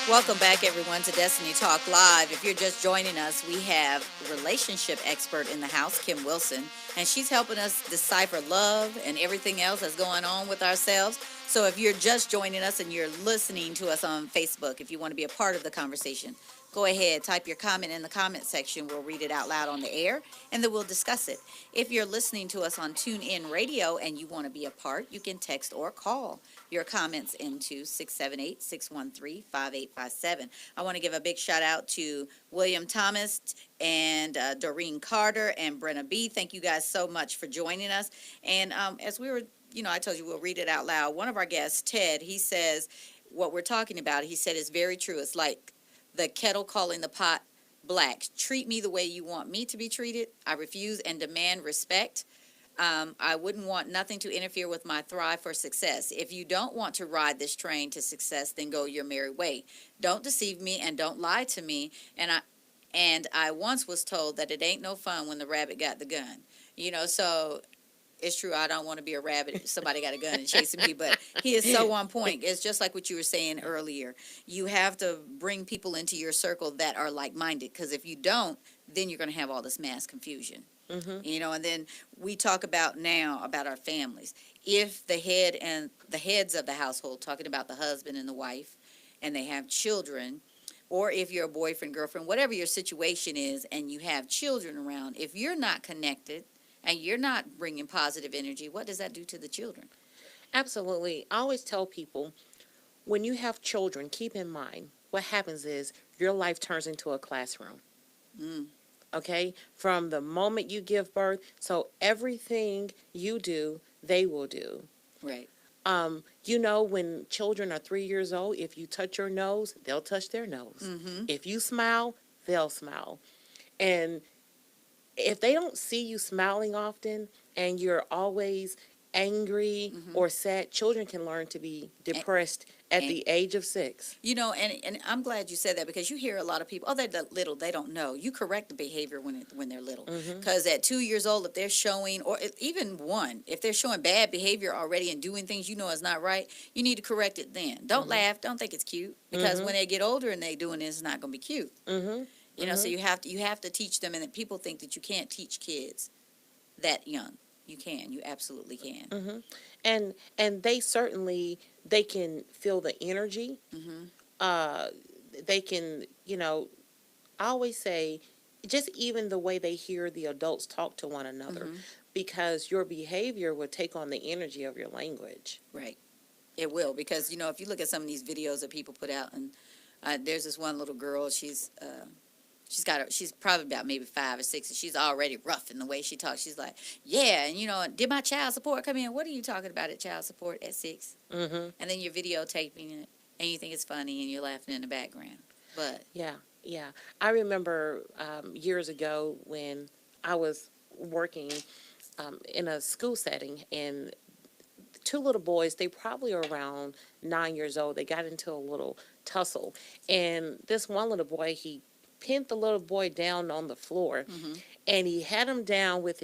Welcome back, everyone, to Destiny Talk Live. If you're just joining us, we have relationship expert in the house, Kim Wilson, and she's helping us decipher love and everything else that's going on with ourselves. So if you're just joining us and you're listening to us on Facebook, if you want to be a part of the conversation, go ahead, type your comment in the comment section. We'll read it out loud on the air, and then we'll discuss it. If you're listening to us on TuneIn Radio and you want to be a part, you can text or call your comments into 678-613-5857. I want to give a big shout out to William Thomas and Doreen Carter and Brenna B. Thank you guys so much for joining us. And as we were, I told you we'll read it out loud. One of our guests, Ted, he says what we're talking about, he said is very true. It's like the kettle calling the pot black. Treat me the way you want me to be treated. I refuse and demand respect. I wouldn't want nothing to interfere with my thrive for success. If you don't want to ride this train to success, then go your merry way. Don't deceive me and don't lie to me. And I once was told that it ain't no fun when the rabbit got the gun. So it's true, I don't want to be a rabbit. Somebody got a gun and chasing me, but he is so on point. It's just like what you were saying earlier. You have to bring people into your circle that are like-minded, because if you don't, then you're going to have all this mass confusion. Mm-hmm. And then we talk about our families. If the heads of the household, talking about the husband and the wife, and they have children, or if you're a boyfriend, girlfriend, whatever your situation is, and you have children around, if you're not connected and you're not bringing positive energy, what does that do to the children? Absolutely. I always tell people, when you have children, keep in mind, what happens is your life turns into a classroom. Okay? From the moment you give birth, so everything you do, they will do. Right. When children are 3 years old, if you touch your nose, they'll touch their nose. Mm-hmm. If you smile, they'll smile. And if they don't see you smiling often and you're always angry or sad, children can learn to be depressed at the age of 6. And I'm glad you said that, because you hear a lot of people, they're little, they don't know. You correct the behavior when they're little. Because at 2 years old, if they're showing, or even 1, if they're showing bad behavior already and doing things is not right, you need to correct it then. Don't laugh. Don't think it's cute. Because when they get older and they doing it, it's not going to be cute. So you have to teach them, and people think that you can't teach kids that young. You can. You absolutely can. And they can feel the energy. They can, I always say, just even the way they hear the adults talk to one another, because your behavior will take on the energy of your language. Right. It will, because, if you look at some of these videos that people put out, and there's this one little girl, she's probably about maybe 5 or 6, and she's already rough in the way she talks. She's like, yeah, and did my child support come in? What are you talking about at child support at 6? And then you're videotaping it, and you think it's funny, and you're laughing in the background. But yeah. I remember years ago when I was working in a school setting, and 2 little boys, they probably are around 9 years old. They got into a little tussle, and this one little boy, he pinned the little boy down on the floor, and he had him down with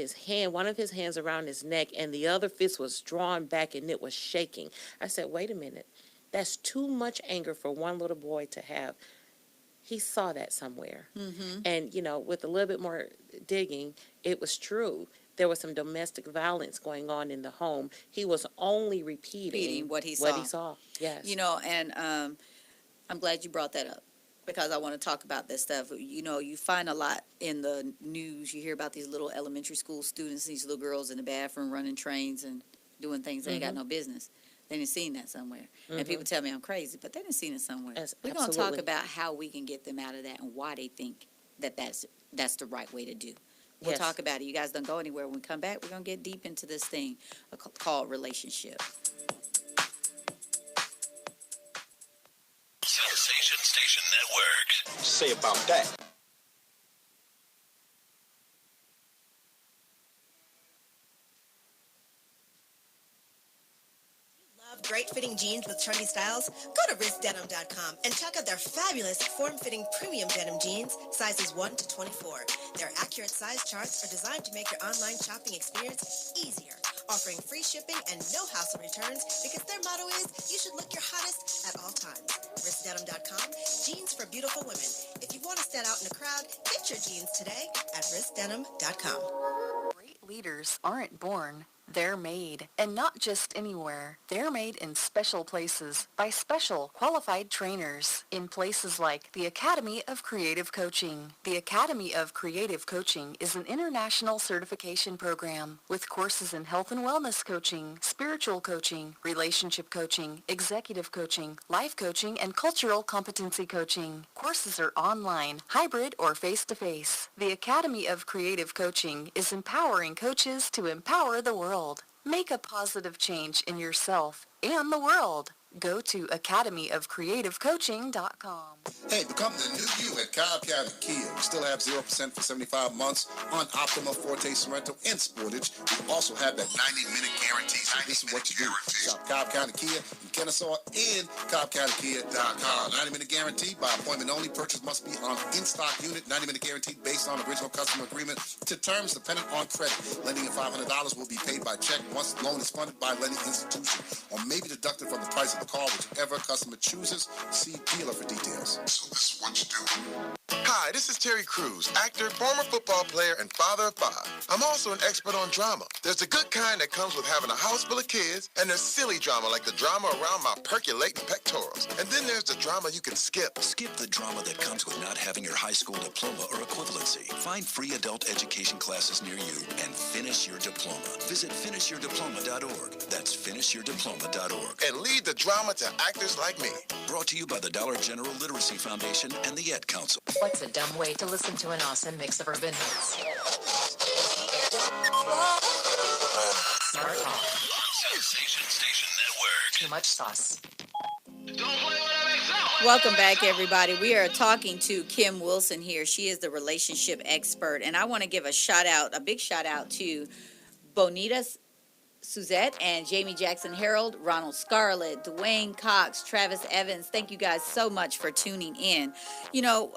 one of his hands around his neck, and the other fist was drawn back, and it was shaking. I said, wait a minute, that's too much anger for one little boy to have. He saw that somewhere. And, with a little bit more digging, it was true. there was some domestic violence going on in the home, he was only repeating what he saw. Yes. You know, and I'm glad you brought that up because I want to talk about this stuff. You know, you find a lot in the news. You hear about these little elementary school students, these little girls in the bathroom running trains and doing things they ain't got no business. They didn't seen that somewhere. And people tell me I'm crazy, but they didn't seen it somewhere. We're going to talk about how we can get them out of that and why they think that that's the right way to do. We'll talk about it. You guys don't go anywhere. When we come back, we're going to get deep into this thing called relationship. Sensation Station Network. Say about that. Great fitting jeans with trendy styles? Go to wristdenim.com and check out their fabulous form-fitting premium denim jeans, sizes 1 to 24. Their accurate size charts are designed to make your online shopping experience easier, offering free shipping and no hassle returns because their motto is, you should look your hottest at all times. Wristdenim.com, jeans for beautiful women. If you want to stand out in a crowd, get your jeans today at wristdenim.com. Great leaders aren't born. They're made, and not just anywhere. They're made in special places by special qualified trainers in places like the Academy of Creative Coaching. The Academy of Creative Coaching is an international certification program with courses in health and wellness coaching, spiritual coaching, relationship coaching, executive coaching, life coaching, and cultural competency coaching. Courses are online, hybrid, or face-to-face. The Academy of Creative Coaching is empowering coaches to empower the world. Make a positive change in yourself and the world. Go to academyofcreativecoaching.com. Hey, become the new you at Cobb County Kia. We still have 0% for 75 months on Optima, Forte, Sorrento, and Sportage. We also have that 90-minute guarantee. So this is what you do. Shop Cobb County Kia in Kennesaw and CobbCountyKia.com. 90-minute guarantee by appointment only. Purchase must be on in-stock unit. 90-minute guarantee based on original customer agreement to terms dependent on credit. Lending of $500 will be paid by check once the loan is funded by lending institution or may be deducted from the price of the call, whichever customer chooses. See dealer for details. So this is what you do. Hi, this is Terry Crews, actor, former football player, and father of 5. I'm also an expert on drama. There's the good kind that comes with having a house full of kids, and there's silly drama like the drama around my percolating pectorals. And then there's the drama you can skip. Skip the drama that comes with not having your high school diploma or equivalency. Find free adult education classes near you and finish your diploma. Visit finishyourdiploma.org. That's finishyourdiploma.org. And lead the drama to actors like me. Brought to you by the Dollar General Literacy Foundation and the Ed Council. What's a dumb way to listen to an awesome mix of urban hits? Smart Home. Sensation Station Network. Too much sauce. Welcome back, everybody. We are talking to Kim Wilson here. She is the relationship expert, and I want to give a big shout out to Bonita Suzette and Jamie Jackson Harold, Ronald Scarlett, Dwayne Cox, Travis Evans. Thank you guys so much for tuning in. You know,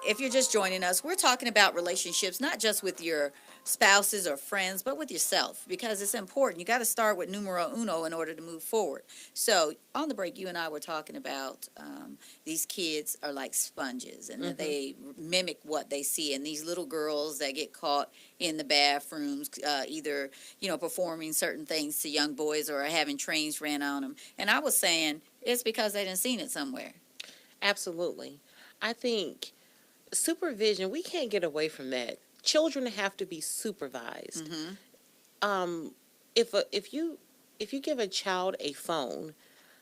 if you're just joining us, we're talking about relationships, not just with your spouses or friends, but with yourself, because it's important. You got to start with numero uno in order to move forward. So on the break, you and I were talking about these kids are like sponges, and they mimic what they see. And these little girls that get caught in the bathrooms, either, performing certain things to young boys or having trains ran on them. And I was saying it's because they didn't seen it somewhere. Absolutely. I think supervision, we can't get away from that. Children have to be supervised. If you give a child a phone,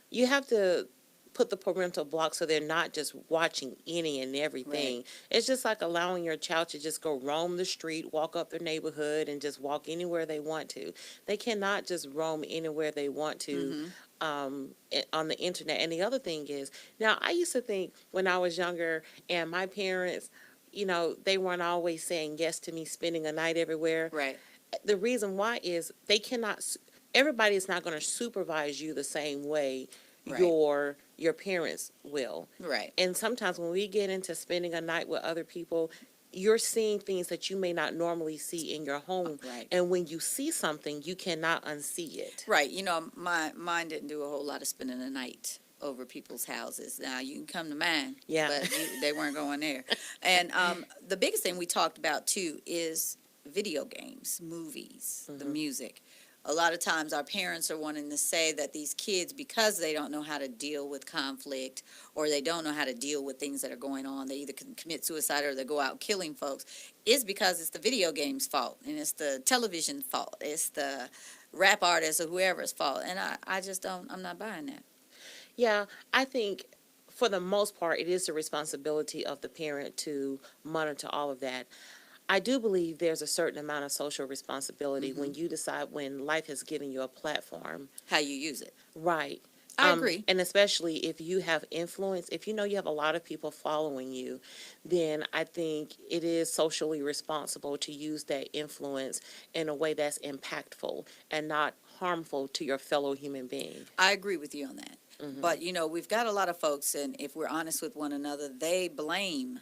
you have to put the parental block so they're not just watching any and everything. Right. It's just like allowing your child to just go roam the street, walk up their neighborhood, and just walk anywhere they want to. They cannot just roam anywhere they want to on the internet. And the other thing is, now I used to think when I was younger and my parents, they weren't always saying yes to me spending a night everywhere. Right. The reason why is everybody is not going to supervise you the same way your parents will. Right. And sometimes when we get into spending a night with other people, you're seeing things that you may not normally see in your home. Right. And when you see something, you cannot unsee it. Right. Mine didn't do a whole lot of spending the night over people's houses. Now, you can come to mine, but they weren't going there. And the biggest thing we talked about, too, is video games, movies, the music. A lot of times our parents are wanting to say that these kids, because they don't know how to deal with conflict or they don't know how to deal with things that are going on, they either can commit suicide or they go out killing folks, is because it's the video game's fault and it's the television fault. It's the rap artist or whoever's fault. And I just don't, I'm not buying that. Yeah, I think for the most part, it is the responsibility of the parent to monitor all of that. I do believe there's a certain amount of social responsibility when you decide, when life has given you a platform, how you use it. Right. I agree. And especially if you have influence, if you know you have a lot of people following you, then I think it is socially responsible to use that influence in a way that's impactful and not harmful to your fellow human being. I agree with you on that. But, you know, we've got a lot of folks, and if we're honest with one another, they blame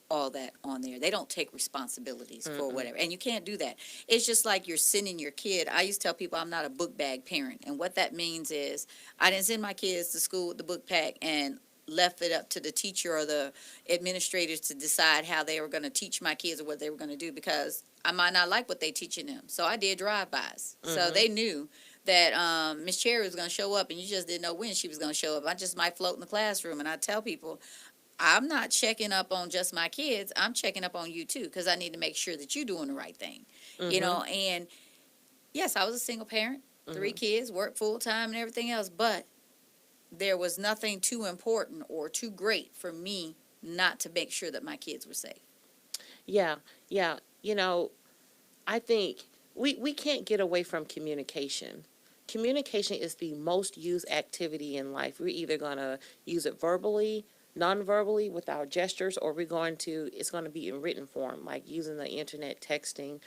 all that on there. They don't take responsibilities for whatever. And you can't do that. It's just like you're sending your kid. I used to tell people I'm not a book bag parent. And what that means is I didn't send my kids to school with the book pack and left it up to the teacher or the administrators to decide how they were going to teach my kids or what they were going to do, because I might not like what they teaching them. So I did drive-bys. So they knew that Miss Cherry was going to show up, and you just didn't know when she was going to show up. I just might float in the classroom, and I tell people, I'm not checking up on just my kids. I'm checking up on you, too, because I need to make sure that you're doing the right thing. You know, and yes, I was a single parent, 3 kids, worked full-time and everything else, but there was nothing too important or too great for me not to make sure that my kids were safe. Yeah, yeah. You know, I think we can't get away from communication. Communication is the most used activity in life. We're either going to use it verbally, non-verbally, with our gestures, or it's going to be in written form, like using the internet, texting.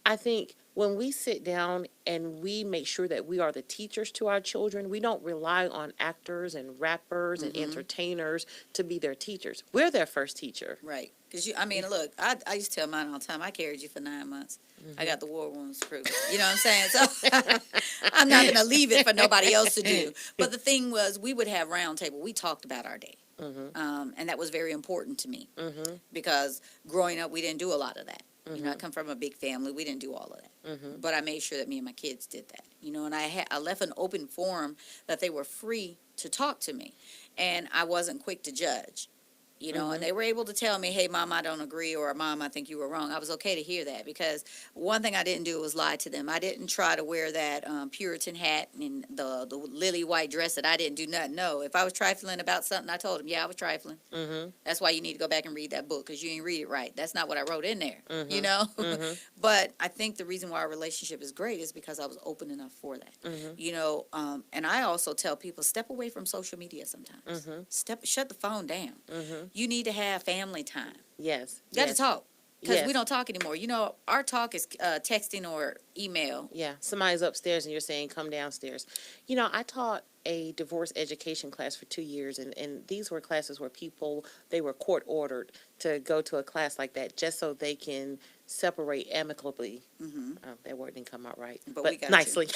I think when we sit down and we make sure that we are the teachers to our children, we don't rely on actors and rappers and entertainers to be their teachers. We're their first teacher. Right. Because, I mean, look, I used to tell mine all the time, I carried you for 9 months. I got the war wounds to prove it. You know what I'm saying? So I'm not going to leave it for nobody else to do. But the thing was, we would have round table. We talked about our day. And that was very important to me. Because growing up, we didn't do a lot of that. You know, I come from a big family. We didn't do all of that. But I made sure that me and my kids did that. You know, and I left an open forum that they were free to talk to me. And I wasn't quick to judge. You know, and they were able to tell me, hey, Mom, I don't agree, or Mom, I think you were wrong. I was okay to hear that, because one thing I didn't do was lie to them. I didn't try to wear that Puritan hat and the lily white dress that I didn't do nothing. No, if I was trifling about something, I told them, yeah, I was trifling. That's why you need to go back and read that book, because you didn't read it right. That's not what I wrote in there, you know. But I think the reason why our relationship is great is because I was open enough for that. You know, and I also tell people, step away from social media sometimes. Shut the phone down. You need to have family time. Yes. You got to talk, because we don't talk anymore. You know, our talk is texting or email. Yeah, somebody's upstairs and you're saying, come downstairs. You know, I taught a divorce education class for 2 years, and these were classes where they were court ordered to go to a class like that just so they can separate amicably. That word didn't come out right, but we got nicely.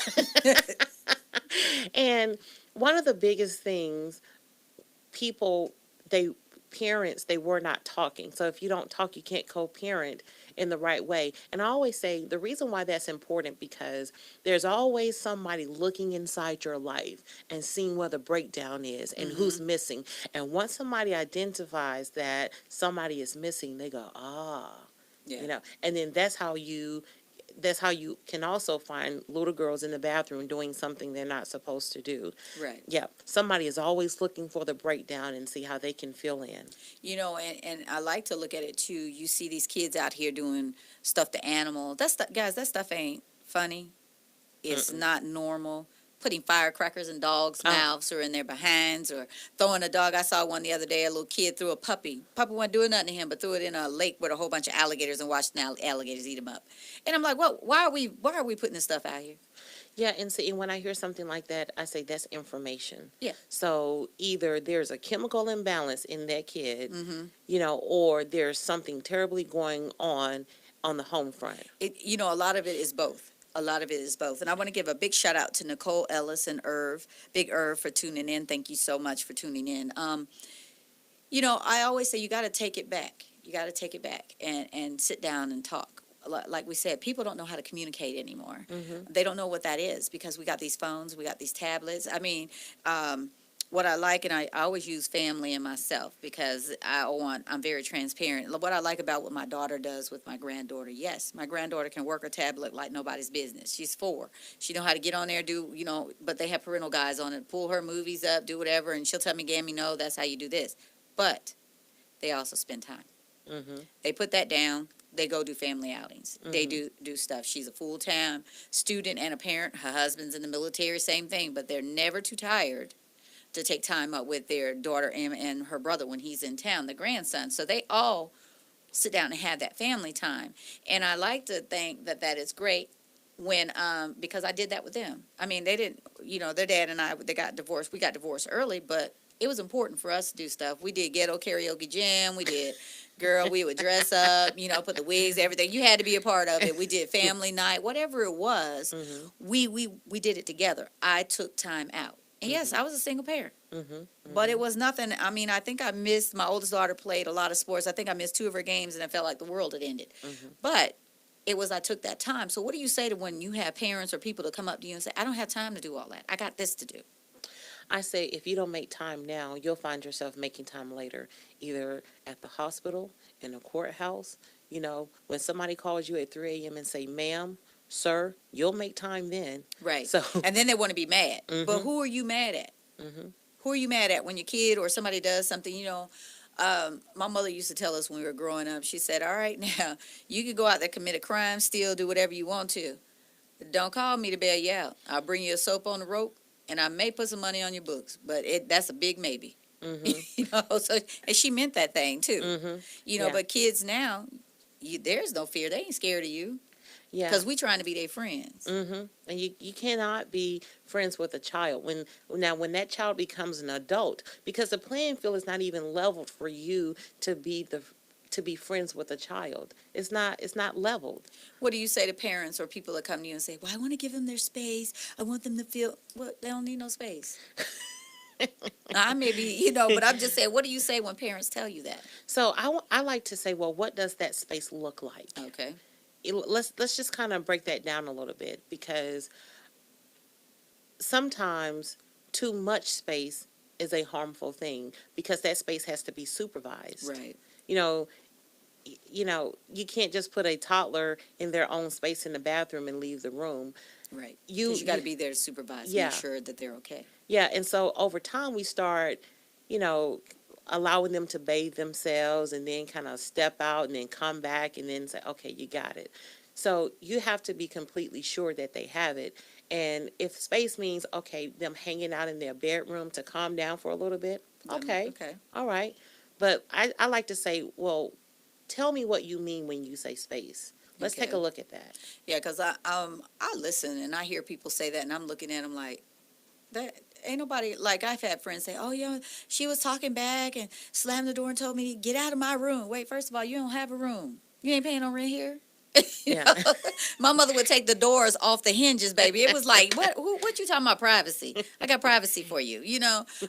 And one of the biggest things, parents, they were not talking. So if you don't talk, you can't co-parent in the right way. And I always say the reason why that's important, because there's always somebody looking inside your life and seeing where the breakdown is and who's missing. And once somebody identifies that somebody is missing, they go, you know, and then that's how you can also find little girls in the bathroom doing something they're not supposed to do. Right. Yeah. Somebody is always looking for the breakdown and see how they can fill in. You know, and I like to look at it too. You see these kids out here doing stuff to animals. Guys, that stuff ain't funny. It's not normal. Putting firecrackers in dogs' mouths or in their behinds, or throwing a dog. I saw one the other day, a little kid threw a puppy. Puppy wasn't doing nothing to him, but threw it in a lake with a whole bunch of alligators and watched the alligators eat him up. And I'm like, why are we putting this stuff out here? Yeah, and see, when I hear something like that, I say that's information. Yeah. So either there's a chemical imbalance in that kid, you know, or there's something terribly going on the home front. You know, a lot of it is both. A lot of it is both. And I want to give a big shout out to Nicole Ellis and Big Irv, for tuning in. Thank you so much for tuning in. You know, I always say you got to take it back. You got to take it back and sit down and talk. Like we said, people don't know how to communicate anymore. They don't know what that is because we got these phones, we got these tablets. I mean, what I like, and I always use family and myself because I'm very transparent. What I like about what my daughter does with my granddaughter, yes, my granddaughter can work a tablet like nobody's business. She's 4. She know how to get on there, but they have parental guides on it, pull her movies up, do whatever, and she'll tell me, Gammy, no, that's how you do this. But they also spend time. They put that down. They go do family outings. They do stuff. She's a full-time student and a parent. Her husband's in the military, same thing, but they're never too tired to take time up with their daughter and her brother when he's in town, the grandson. So they all sit down and have that family time. And I like to think that is great when, because I did that with them. I mean, they didn't, their dad and I, they got divorced. We got divorced early, but it was important for us to do stuff. We did ghetto karaoke jam. We did, we would dress up, put the wigs, everything. You had to be a part of it. We did family night, whatever it was. We did it together. I took time out. And yes, I was a single parent, but it was nothing. I mean, I think I missed, my oldest daughter played a lot of sports. I think I missed 2 of her games and I felt like the world had ended. But it was, I took that time. So what do you say to when you have parents or people to come up to you and say, I don't have time to do all that. I got this to do. I say if you don't make time now, you'll find yourself making time later, either at the hospital, in the courthouse. When somebody calls you at 3 a.m. and say, ma'am, sir, you'll make time then. Right. So, and then they want to be mad. But who are you mad at? Who are you mad at when your kid or somebody does something, my mother used to tell us when we were growing up, she said, all right, now, you can go out there, commit a crime, steal, do whatever you want to. Don't call me to bail you out. I'll bring you a soap on the rope, and I may put some money on your books, but that's a big maybe. So, and she meant that thing, too. But kids now, there's no fear. They ain't scared of you. Yeah, because we trying to be their friends. And you cannot be friends with a child when that child becomes an adult, because the playing field is not even leveled for you to be friends with a child. It's not leveled. What do you say to parents or people that come to you and say, well, I want to give them their space. I want them to feel, well, they don't need no space. I may be, but I'm just saying, what do you say when parents tell you that? So I like to say, well, what does that space look like? Okay. Let's just kind of break that down a little bit, because sometimes too much space is a harmful thing, because that space has to be supervised. Right. You can't just put a toddler in their own space in the bathroom and leave the room. Right. Because you got to be there to supervise, make sure that they're okay. Yeah, and so over time we start, allowing them to bathe themselves and then kind of step out and then come back and then say, okay, you got it. So you have to be completely sure that they have it. And if space means, okay, them hanging out in their bedroom to calm down for a little bit, okay. All right. But I like to say, well, tell me what you mean when you say space. Let's take a look at that. Yeah, because I listen and I hear people say that and I'm looking at them like, that ain't nobody, like I've had friends say, oh yeah, she was talking back and slammed the door and told me to get out of my room. Wait, first of all, you don't have a room. You ain't paying no rent here. My mother would take the doors off the hinges, baby. It was like, what you talking about privacy? I got privacy for you,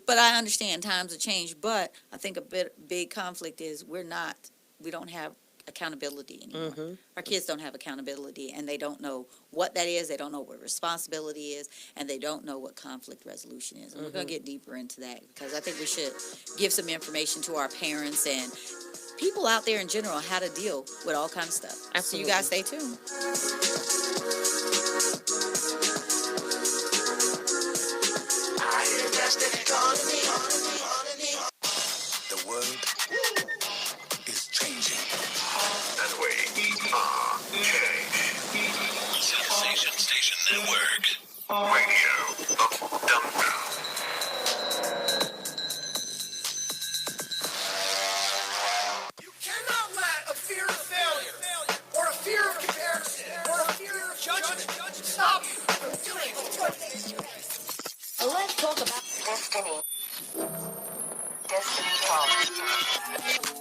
But I understand times have changed. But I think big conflict is we don't have accountability anymore. Our kids don't have accountability, and they don't know what that is. They don't know what responsibility is, and they don't know what conflict resolution is. And we're going to get deeper into that, because I think we should give some information to our parents and people out there in general how to deal with all kinds of stuff. Absolutely. So you guys stay tuned. I hear destiny calling me. The world is changing. That way, Sensation Network. Radio of Dumbbell. You cannot let a fear of failure, or a fear of comparison, or a fear of judgment stop you from doing what it is you want. Let's talk about destiny. Destiny Talk.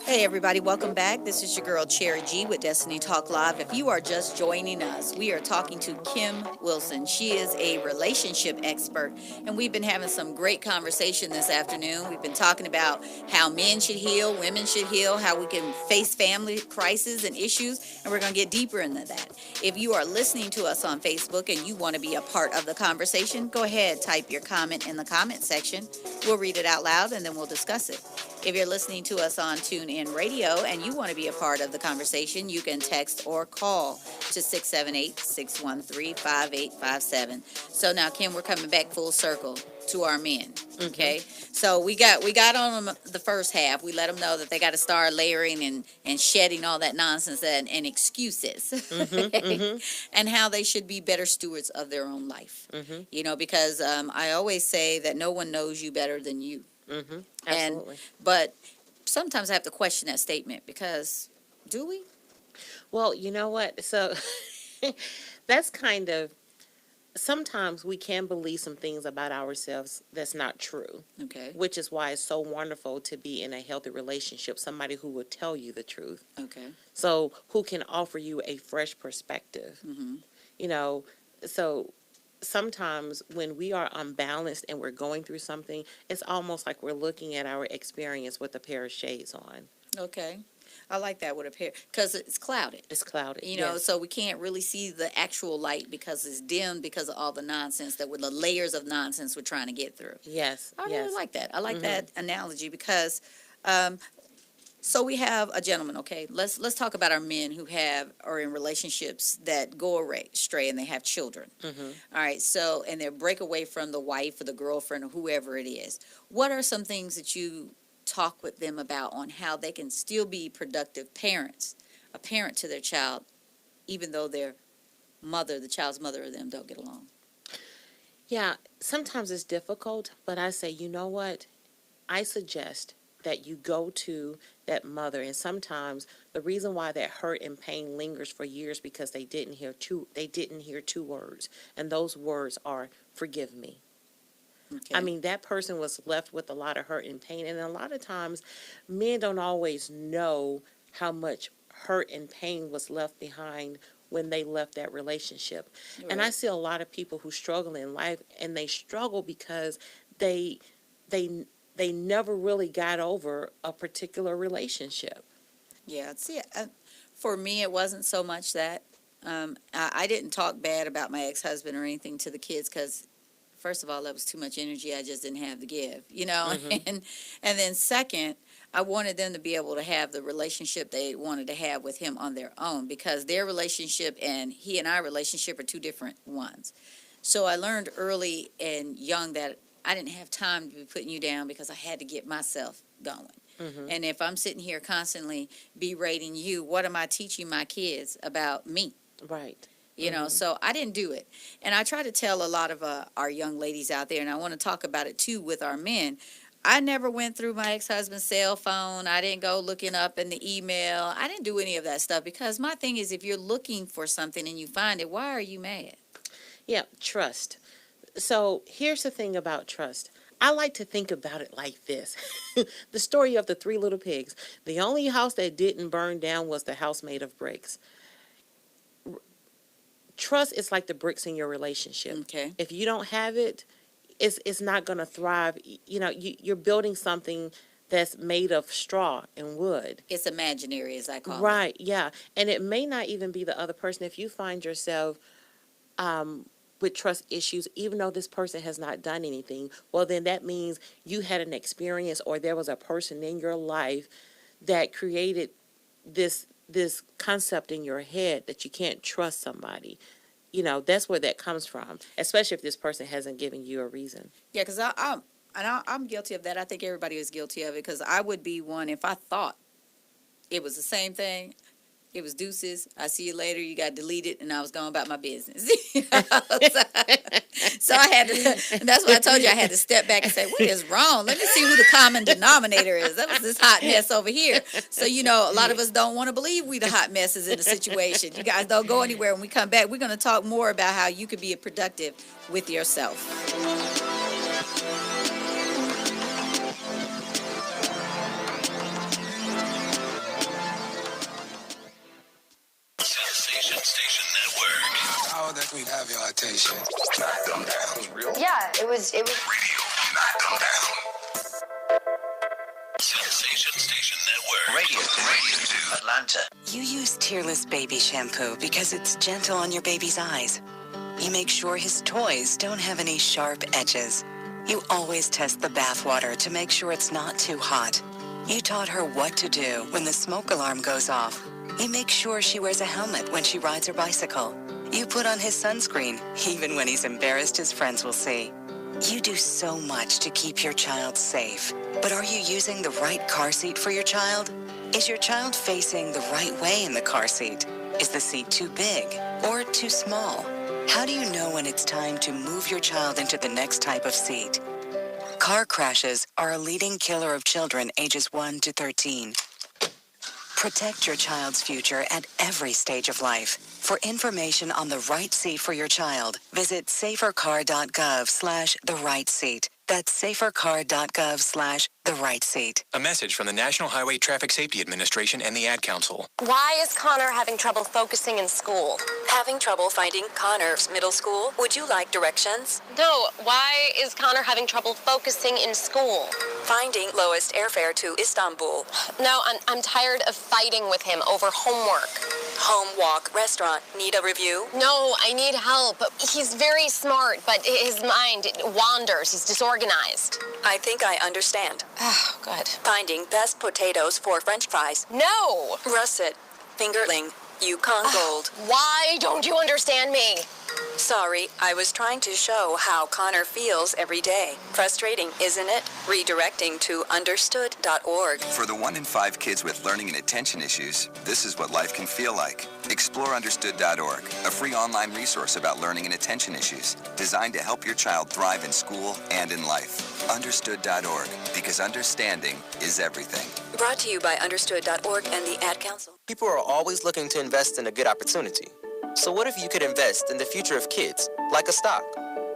Hey Hey everybody, welcome back. This is your girl Cherry G with Destiny Talk Live. If you are just joining us, we are talking to Kim Wilson. She is a relationship expert, and we've been having some great conversation this afternoon. We've been talking about how men should heal, women should heal, how we can face family crises and issues, and we're going to get deeper into that. If you are listening to us on Facebook and you want to be a part of the conversation, go ahead, type your comment in the comment section. We'll read it out loud and then we'll discuss it. If you're listening to us on TuneIn Radio and you want to be a part of the conversation, you can text or call to 678-613-5857. So now, Kim, we're coming back full circle to our men. Okay, so we got on them the first half. We let them know that they got to start layering and shedding all that nonsense and excuses, and how they should be better stewards of their own life. You know, because I always say that no one knows you better than you. Absolutely. But sometimes I have to question that statement because do we? Well, you know what? So that's kind of, sometimes we can believe some things about ourselves that's not true. Okay. Which is why it's so wonderful to be in a healthy relationship, somebody who will tell you the truth. Okay. So who can offer you a fresh perspective. You know, so sometimes when we are unbalanced and we're going through something, it's almost like we're looking at our experience with a pair of shades on. Okay. I like that with a pair because it's clouded. It's clouded. You know, so we can't really see the actual light because it's dim because of all the nonsense that the layers of nonsense we're trying to get through. Yes. I really like that. I like that analogy because so we have a gentleman, okay? Let's talk about our men who are in relationships that go astray and they have children. All right, so and they break away from the wife or the girlfriend or whoever it is. What are some things that you talk with them about on how they can still be productive parents, a parent to their child, even though their mother, the child's mother or them don't get along? Yeah, sometimes it's difficult, but I say, you know what? I suggest that you go to that mother, and sometimes the reason why that hurt and pain lingers for years because they didn't hear two words, and those words are forgive me. Okay. I mean, that person was left with a lot of hurt and pain, and a lot of times men don't always know how much hurt and pain was left behind when they left that relationship. Right. And I see a lot of people who struggle in life, and they struggle because they never really got over a particular relationship. Yeah, see, for me, it wasn't so much that. I didn't talk bad about my ex-husband or anything to the kids because, first of all, that was too much energy I just didn't have to give, you know? And then second, I wanted them to be able to have the relationship they wanted to have with him on their own because their relationship and he and I relationship are two different ones. So I learned early and young that I didn't have time to be putting you down because I had to get myself going. And if I'm sitting here constantly berating you, what am I teaching my kids about me? Right. You know, so I didn't do it. And I try to tell a lot of our young ladies out there, and I want to talk about it too with our men. I never went through my ex-husband's cell phone. I didn't go looking up in the email. I didn't do any of that stuff because my thing is if you're looking for something and you find it, why are you mad? Yeah, trust. So here's the thing about trust. I like to think about it like this. The story of the three little pigs. The only house that didn't burn down was the house made of bricks. Trust is like the bricks in your relationship. Okay. If you don't have it, it's not going to thrive. You know, you're building something that's made of straw and wood. It's imaginary, as I call it. Right, yeah. And it may not even be the other person. If you find yourself with trust issues, even though this person has not done anything, well, then that means you had an experience or there was a person in your life that created this concept in your head that you can't trust somebody. You know, that's where that comes from, especially if this person hasn't given you a reason. Yeah, because I'm guilty of that. I think everybody is guilty of it because I would be one if I thought it was the same thing. It was deuces. I see you later. You got deleted, and I was going about my business. So I had to, and that's why I told you I had to step back and say, what is wrong? Let me see who the common denominator is. That was this hot mess over here. So, you know, a lot of us don't want to believe we the hot messes in the situation. You guys don't go anywhere. When we come back, we're going to talk more about how you could be productive with yourself. Sensation Network. How that we have your attention. Knock them down. Real? Yeah, it was. Radio. Knock them down. Sensation Station Network. Radio 2, Atlanta. You use tearless baby shampoo because it's gentle on your baby's eyes. You make sure his toys don't have any sharp edges. You always test the bathwater to make sure it's not too hot. You taught her what to do when the smoke alarm goes off. You make sure she wears a helmet when she rides her bicycle. You put on his sunscreen, even when he's embarrassed his friends will see. You do so much to keep your child safe. But are you using the right car seat for your child? Is your child facing the right way in the car seat? Is the seat too big or too small? How do you know when it's time to move your child into the next type of seat? Car crashes are a leading killer of children ages 1 to 13. Protect your child's future at every stage of life. For information on the right seat for your child, visit safercar.gov/the-right-seat. That's safercar.gov/the-right-seat. A message from the National Highway Traffic Safety Administration and the Ad Council. Why is Connor having trouble focusing in school? Having trouble finding Connor's middle school? Would you like directions? No, why is Connor having trouble focusing in school? Finding lowest airfare to Istanbul. No, I'm tired of fighting with him over homework. Home, walk, restaurant. Need a review? No, I need help. He's very smart, but his mind wanders. He's disorganized. I think I understand. Oh, good. Finding best potatoes for French fries. No! Russet. Fingerling. Yukon Gold. Why don't you understand me? Sorry, I was trying to show how Connor feels every day. Frustrating, isn't it? Redirecting to understood.org. For the 1 in 5 kids with learning and attention issues, this is what life can feel like. Explore understood.org, a free online resource about learning and attention issues, designed to help your child thrive in school and in life. Understood.org, because understanding is everything. Brought to you by understood.org and the Ad Council. People are always looking to invest in a good opportunity. So what if you could invest in the future of kids, like a stock?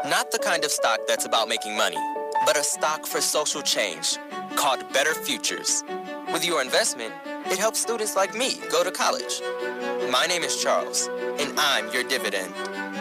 Not the kind of stock that's about making money, but a stock for social change, called Better Futures. With your investment, it helps students like me go to college. My name is Charles, and I'm your dividend.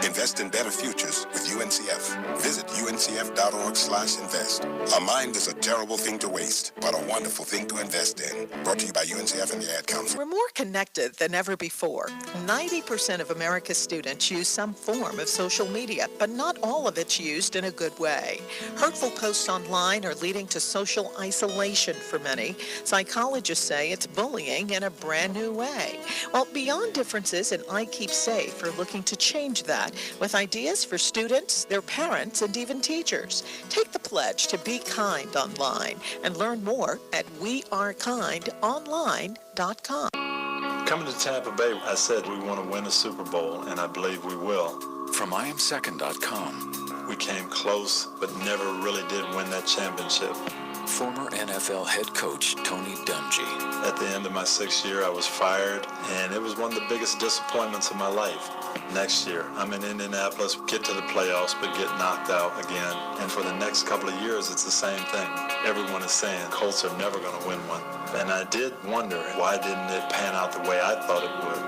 Invest in better futures with UNCF. Visit uncf.org/invest. A mind is a terrible thing to waste, but a wonderful thing to invest in. Brought to you by UNCF and the Ad Council. We're more connected than ever before. 90% of America's students use some form of social media, but not all of it's used in a good way. Hurtful posts online are leading to social isolation for many. Psychologists say it's bullying in a brand new way. Well, Beyond Differences and I Keep Safe are looking to change that with ideas for students, their parents, and even teachers. Take the pledge to be kind online and learn more at wearekindonline.com. Coming to Tampa Bay, I said we want to win a Super Bowl, and I believe we will. From IamSecond.com. We came close, but never really did win that championship. Former NFL head coach Tony Dungy. At the end of my 6th year, I was fired, and it was one of the biggest disappointments of my life. Next year, I'm in Indianapolis, get to the playoffs, but get knocked out again. And for the next couple of years, it's the same thing. Everyone is saying Colts are never going to win one. And I did wonder, why didn't it pan out the way I thought it would?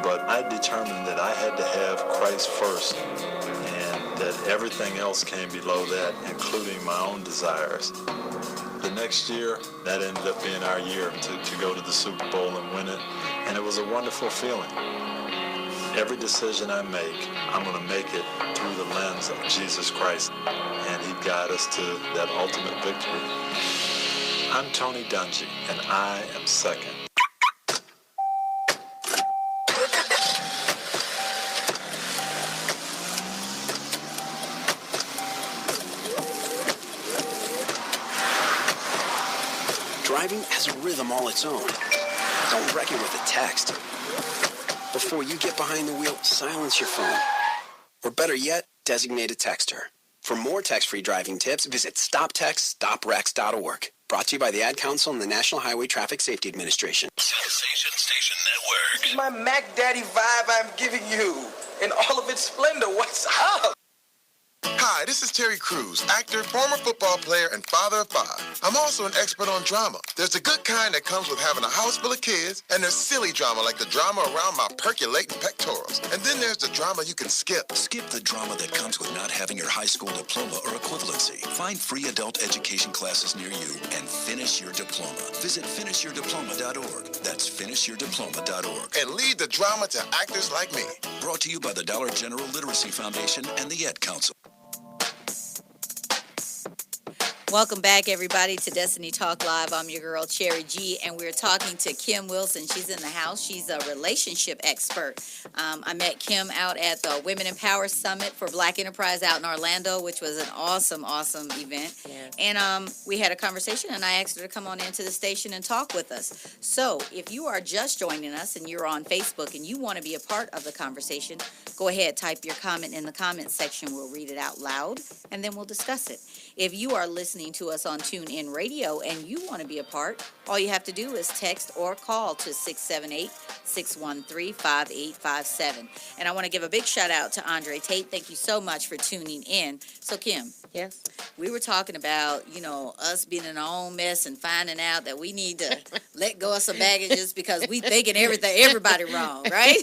But I determined that I had to have Christ first, and that everything else came below that, including my own desires. The next year, that ended up being our year to go to the Super Bowl and win it, and it was a wonderful feeling. Every decision I make, I'm going to make it through the lens of Jesus Christ, and He'd guide us to that ultimate victory. I'm Tony Dungy, and I am second. Driving has a rhythm all its own. Don't wreck it with a text. Before you get behind the wheel, silence your phone. Or better yet, designate a texter. For more text-free driving tips, visit stoptextstoprex.org. Brought to you by the Ad Council and the National Highway Traffic Safety Administration. Sensation Station Network. This is my Mac Daddy vibe I'm giving you in all of its splendor. What's up? Hi, this is Terry Crews, actor, former football player, and father of 5. I'm also an expert on drama. There's the good kind that comes with having a house full of kids, and there's silly drama like the drama around my percolating pectorals. And then there's the drama you can skip. Skip the drama that comes with not having your high school diploma or equivalency. Find free adult education classes near you and finish your diploma. Visit finishyourdiploma.org. That's finishyourdiploma.org. And leave the drama to actors like me. Brought to you by the Dollar General Literacy Foundation and the Ed Council. Welcome back, everybody, to Destiny Talk Live. I'm your girl, Cherry G, and we're talking to Kim Wilson. She's in the house. She's a relationship expert. I met Kim out at the Women in Power Summit for Black Enterprise out in Orlando, which was an awesome, awesome event. Yes. And we had a conversation, and I asked her to come on into the station and talk with us. So if you are just joining us and you're on Facebook and you want to be a part of the conversation, go ahead, type your comment in the comment section. We'll read it out loud, and then we'll discuss it. If you are listening to us on TuneIn Radio and you want to be a part, all you have to do is text or call to 678-613-5857. And I want to give a big shout out to Andre Tate. Thank you so much for tuning in. So, Kim. Yes. We were talking about, us being in our own mess and finding out that we need to let go of some baggages because we thinking everybody wrong, right?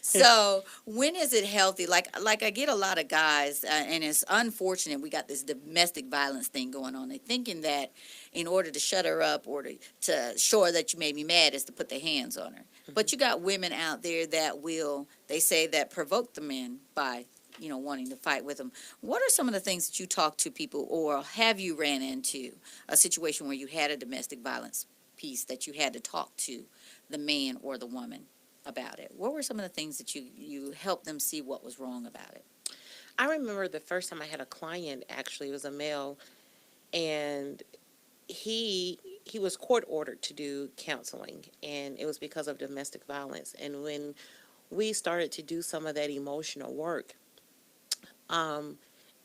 So when is it healthy? Like I get a lot of guys, and it's unfortunate we got this domestic violence thing going on. They're thinking that in order to shut her up or to show her that you made me mad is to put their hands on her. Mm-hmm. But you got women out there that they say that provoke the men by wanting to fight with them. What are some of the things that you talk to people, or have you ran into a situation where you had a domestic violence piece that you had to talk to the man or the woman about it? What were some of the things that you helped them see what was wrong about it? I remember the first time I had a client, actually, it was a male, and he was court ordered to do counseling, and it was because of domestic violence. And when we started to do some of that emotional work,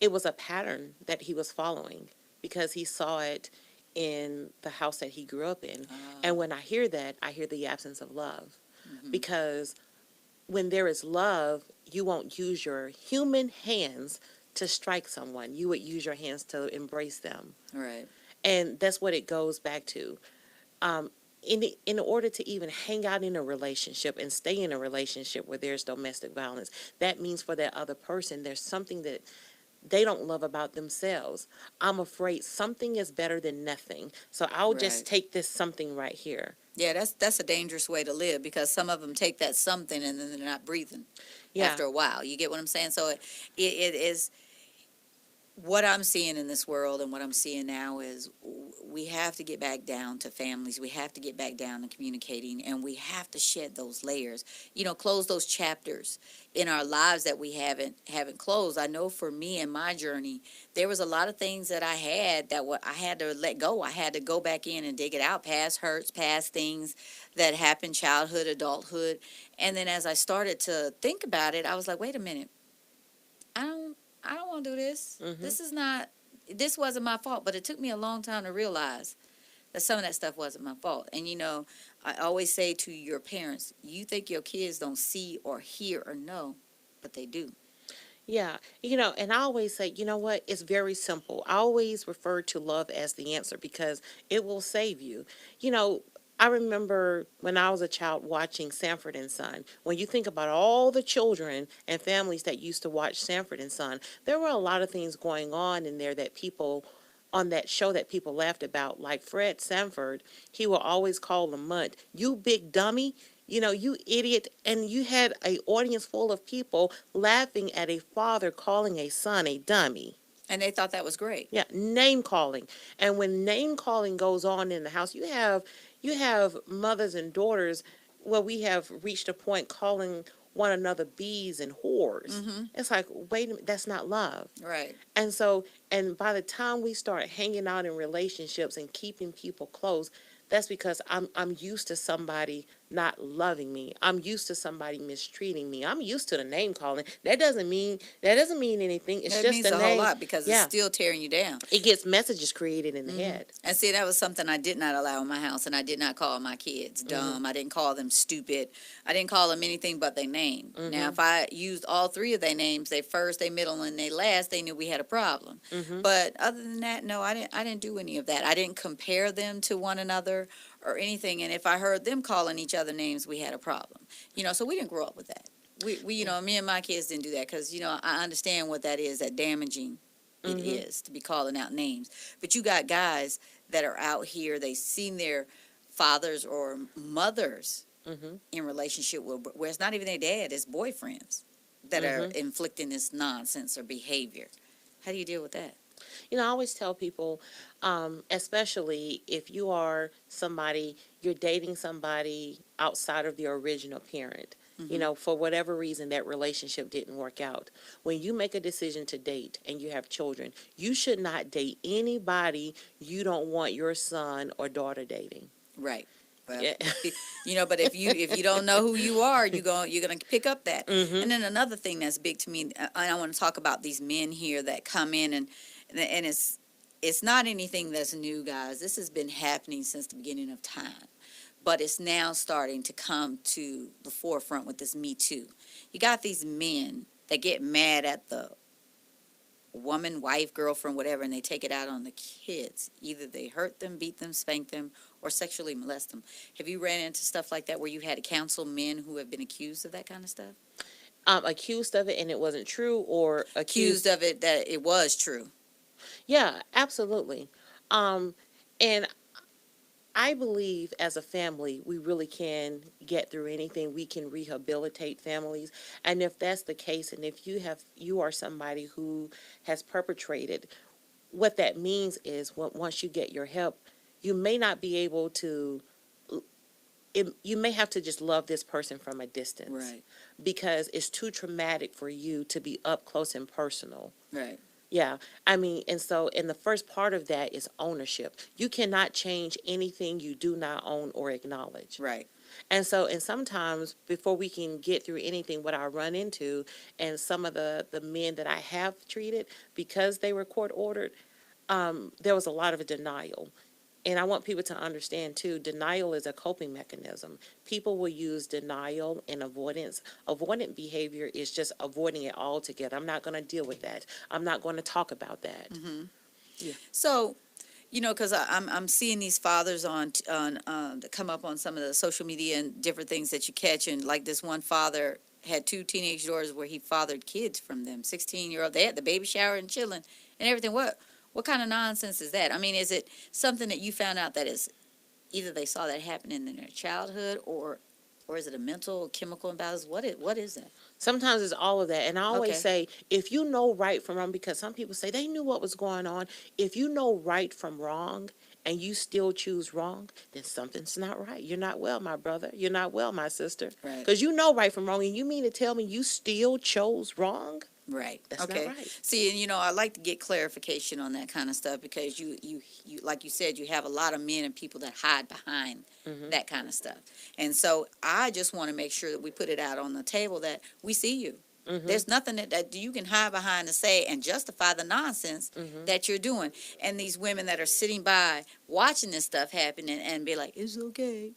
it was a pattern that he was following because he saw it in the house that he grew up in. And when I hear that, I hear the absence of love. Mm-hmm. Because when there is love, you won't use your human hands to strike someone. You would use your hands to embrace them. Right. And that's what it goes back to. In order to even hang out in a relationship and stay in a relationship where there's domestic violence, that means for that other person, there's something that they don't love about themselves. I'm afraid something is better than nothing. So I'll just take this something right here. Yeah, that's a dangerous way to live because some of them take that something and then they're not breathing after a while. You get what I'm saying? So it is what I'm seeing in this world, and what I'm seeing now is we have to get back down to families. We have to get back down to communicating, and we have to shed those layers. Close those chapters in our lives that we haven't closed. I know for me in my journey, there was a lot of things that I had that I had to let go. I had to go back in and dig it out, past hurts, past things that happened, childhood, adulthood. And then as I started to think about it, I was like, wait a minute. I don't want to do this. Mm-hmm. This wasn't my fault, but it took me a long time to realize that some of that stuff wasn't my fault. And, I always say to your parents, you think your kids don't see or hear or know, but they do. Yeah, and I always say, you know what, it's very simple. I always refer to love as the answer because it will save you. I remember when I was a child watching Sanford and Son. When you think about all the children and families that used to watch Sanford and Son, there were a lot of things going on in there that people on that show that people laughed about. Like Fred Sanford, he will always call Lamont, "You big dummy, you idiot." And you had an audience full of people laughing at a father calling a son a dummy. And they thought that was great. Yeah, name calling. And when name calling goes on in the house, you have mothers and daughters where we have reached a point calling one another bees and whores. Mm-hmm. It's like, wait a minute, that's not love. Right. And by the time we start hanging out in relationships and keeping people close, that's because I'm used to somebody not loving me. I'm used to somebody mistreating me. I'm used to the name calling. That doesn't mean anything. It's That just means a a whole name. lot because it's still tearing you down. It gets messages created in the head. And see, that was something I did not allow in my house, and I did not call my kids dumb. I didn't call them stupid. I didn't call them anything but their name. Now, if I used all three of their names, their first, their middle, and their last, they knew we had a problem. But other than that, no, I didn't do any of that. I didn't compare them to one another or anything. And if I heard them calling each other names, we had a problem. So we didn't grow up with that. We me and my kids didn't do that because, I understand what that is, that damaging it is to be calling out names. But you got guys that are out here, they've seen their fathers or mothers in relationship with, where it's not even their dad, it's boyfriends that are inflicting this nonsense or behavior. How do you deal with that? I always tell people, especially if you are somebody, you're dating somebody outside of the original parent, for whatever reason that relationship didn't work out. When you make a decision to date and you have children, you should not date anybody you don't want your son or daughter dating. Right. Well, but if you don't know who you are, you're gonna pick up that. And then another thing that's big to me, I want to talk about these men here that come in and it's not anything that's new, guys. This has been happening since the beginning of time. But it's now starting to come to the forefront with this Me Too. You got these men that get mad at the woman, wife, girlfriend, whatever, and they take it out on the kids. Either they hurt them, beat them, spank them, or sexually molest them. Have you ran into stuff like that where you had to counsel men who have been accused of that kind of stuff? Accused of it and it wasn't true, or accused of it that it was true? Yeah, absolutely. And I believe as a family, we really can get through anything. We can rehabilitate families. And if that's the case, and if you are somebody who has perpetrated, what that means is once you get your help, you may not be able to, you may have to just love this person from a distance. Right. Because it's too traumatic for you to be up close and personal. Right. Yeah, and the first part of that is ownership. You cannot change anything you do not own or acknowledge. Right. And sometimes before we can get through anything, what I run into, and some of the men that I have treated, because they were court ordered, there was a lot of denial. And I want people to understand, too, denial is a coping mechanism. People will use denial and avoidance. Avoidant behavior is just avoiding it altogether. I'm not going to deal with that. I'm not going to talk about that. Yeah. So, because I'm seeing these fathers that come up on some of the social media and different things that you catch. And like this one father had 2 teenage daughters where he fathered kids from them, 16-year-old. They had the baby shower and chilling and everything. What kind of nonsense is that? I mean, is it something that you found out that is either they saw that happening in their childhood or is it a mental chemical imbalance? What is that? Sometimes it's all of that. And I always say, if you know right from wrong, because some people say they knew what was going on. If you know right from wrong and you still choose wrong, then something's not right. You're not well, my brother. You're not well, my sister. Right. Because you know right from wrong, and you mean to tell me you still chose wrong? Right. That's not right. See, and I like to get clarification on that kind of stuff because you like you said, you have a lot of men and people that hide behind that kind of stuff. And so I just want to make sure that we put it out on the table that we see you. There's nothing that you can hide behind to say and justify the nonsense that you're doing. And these women that are sitting by watching this stuff happen and be like, it's okay.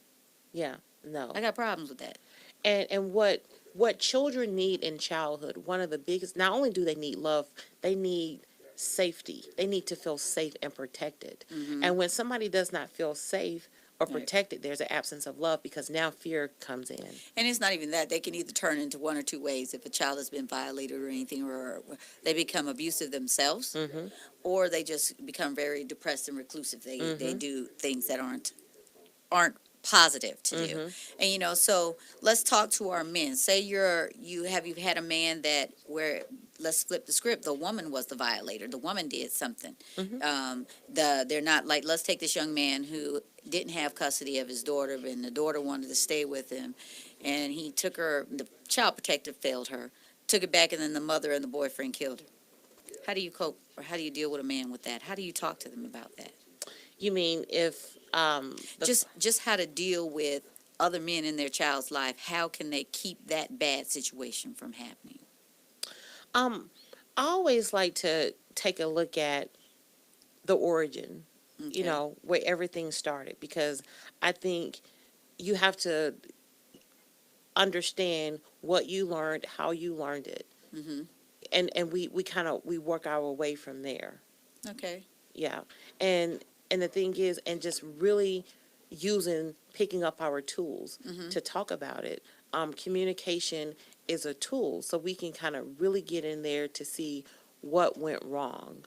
Yeah, no. I got problems with that. And what children need in childhood, one of the biggest, not only do they need love, they need safety. They need to feel safe and protected. And when somebody does not feel safe or protected, there's an absence of love because now fear comes in. And it's not even that. They can either turn into one or two ways. If a child has been violated or anything, or they become abusive themselves, or they just become very depressed and reclusive. They do things that aren't positive to do. And so let's talk to our men. Say you've had a man that where, let's flip the script, the woman was the violator, the woman did something. They're not like, let's take this young man who didn't have custody of his daughter and the daughter wanted to stay with him, and he took her, the child protector failed her, took it back, and then the mother and the boyfriend killed her. How do you cope, or how do you deal with a man with that? How do you talk to them about that? You mean if just how to deal with other men in their child's life, how can they keep that bad situation from happening? I always like to take a look at the origin, Okay. where everything started, because I think you have to understand what you learned, how you learned it, Mm-hmm. and we work our way from there. Okay. Yeah, and the thing is, and just really picking up our tools Mm-hmm. to talk about it. Communication is a tool, so we can kind of really get in there to see what went wrong.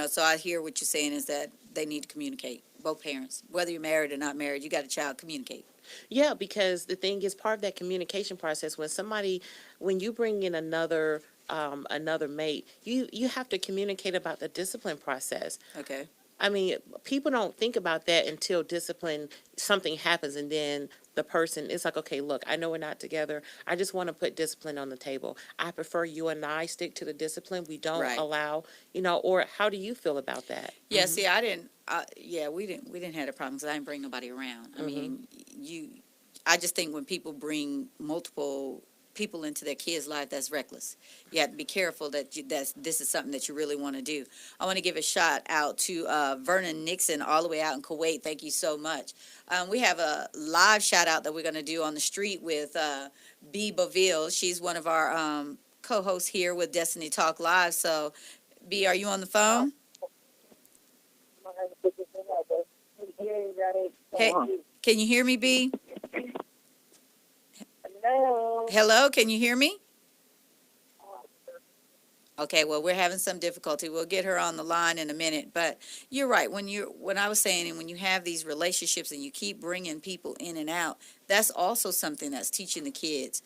So I hear what you're saying is that they need to communicate, both parents, whether you're married or not married. You got a child, communicate. Yeah, because the thing is, part of that communication process, when you bring in another mate, you have to communicate about the discipline process. Okay. I mean, people don't think about that until something happens, and then the person is like, okay, look, I know we're not together. I just want to put discipline on the table. I prefer you and I stick to the discipline. We don't Right. allow, or how do you feel about that? Yeah. See, I didn't. Yeah, we didn't have a problem because I didn't bring nobody around. I mean, I just think when people bring multiple people into their kids' life, that's reckless. You have to be careful that this is something that you really want to do. I want to give a shout out to Vernon Nixon, all the way out in Kuwait. Thank you so much. We have a live shout out that we're going to do on the street with B. Boville. She's one of our co-hosts here with Destiny Talk Live. So, B, are you on the phone? Hey, can you hear me, B? Hello. Hello, can you hear me? Okay, well, we're having some difficulty. We'll get her on the line in a minute. But you're right. When I was saying, and when you have these relationships and you keep bringing people in and out, that's also something that's teaching the kids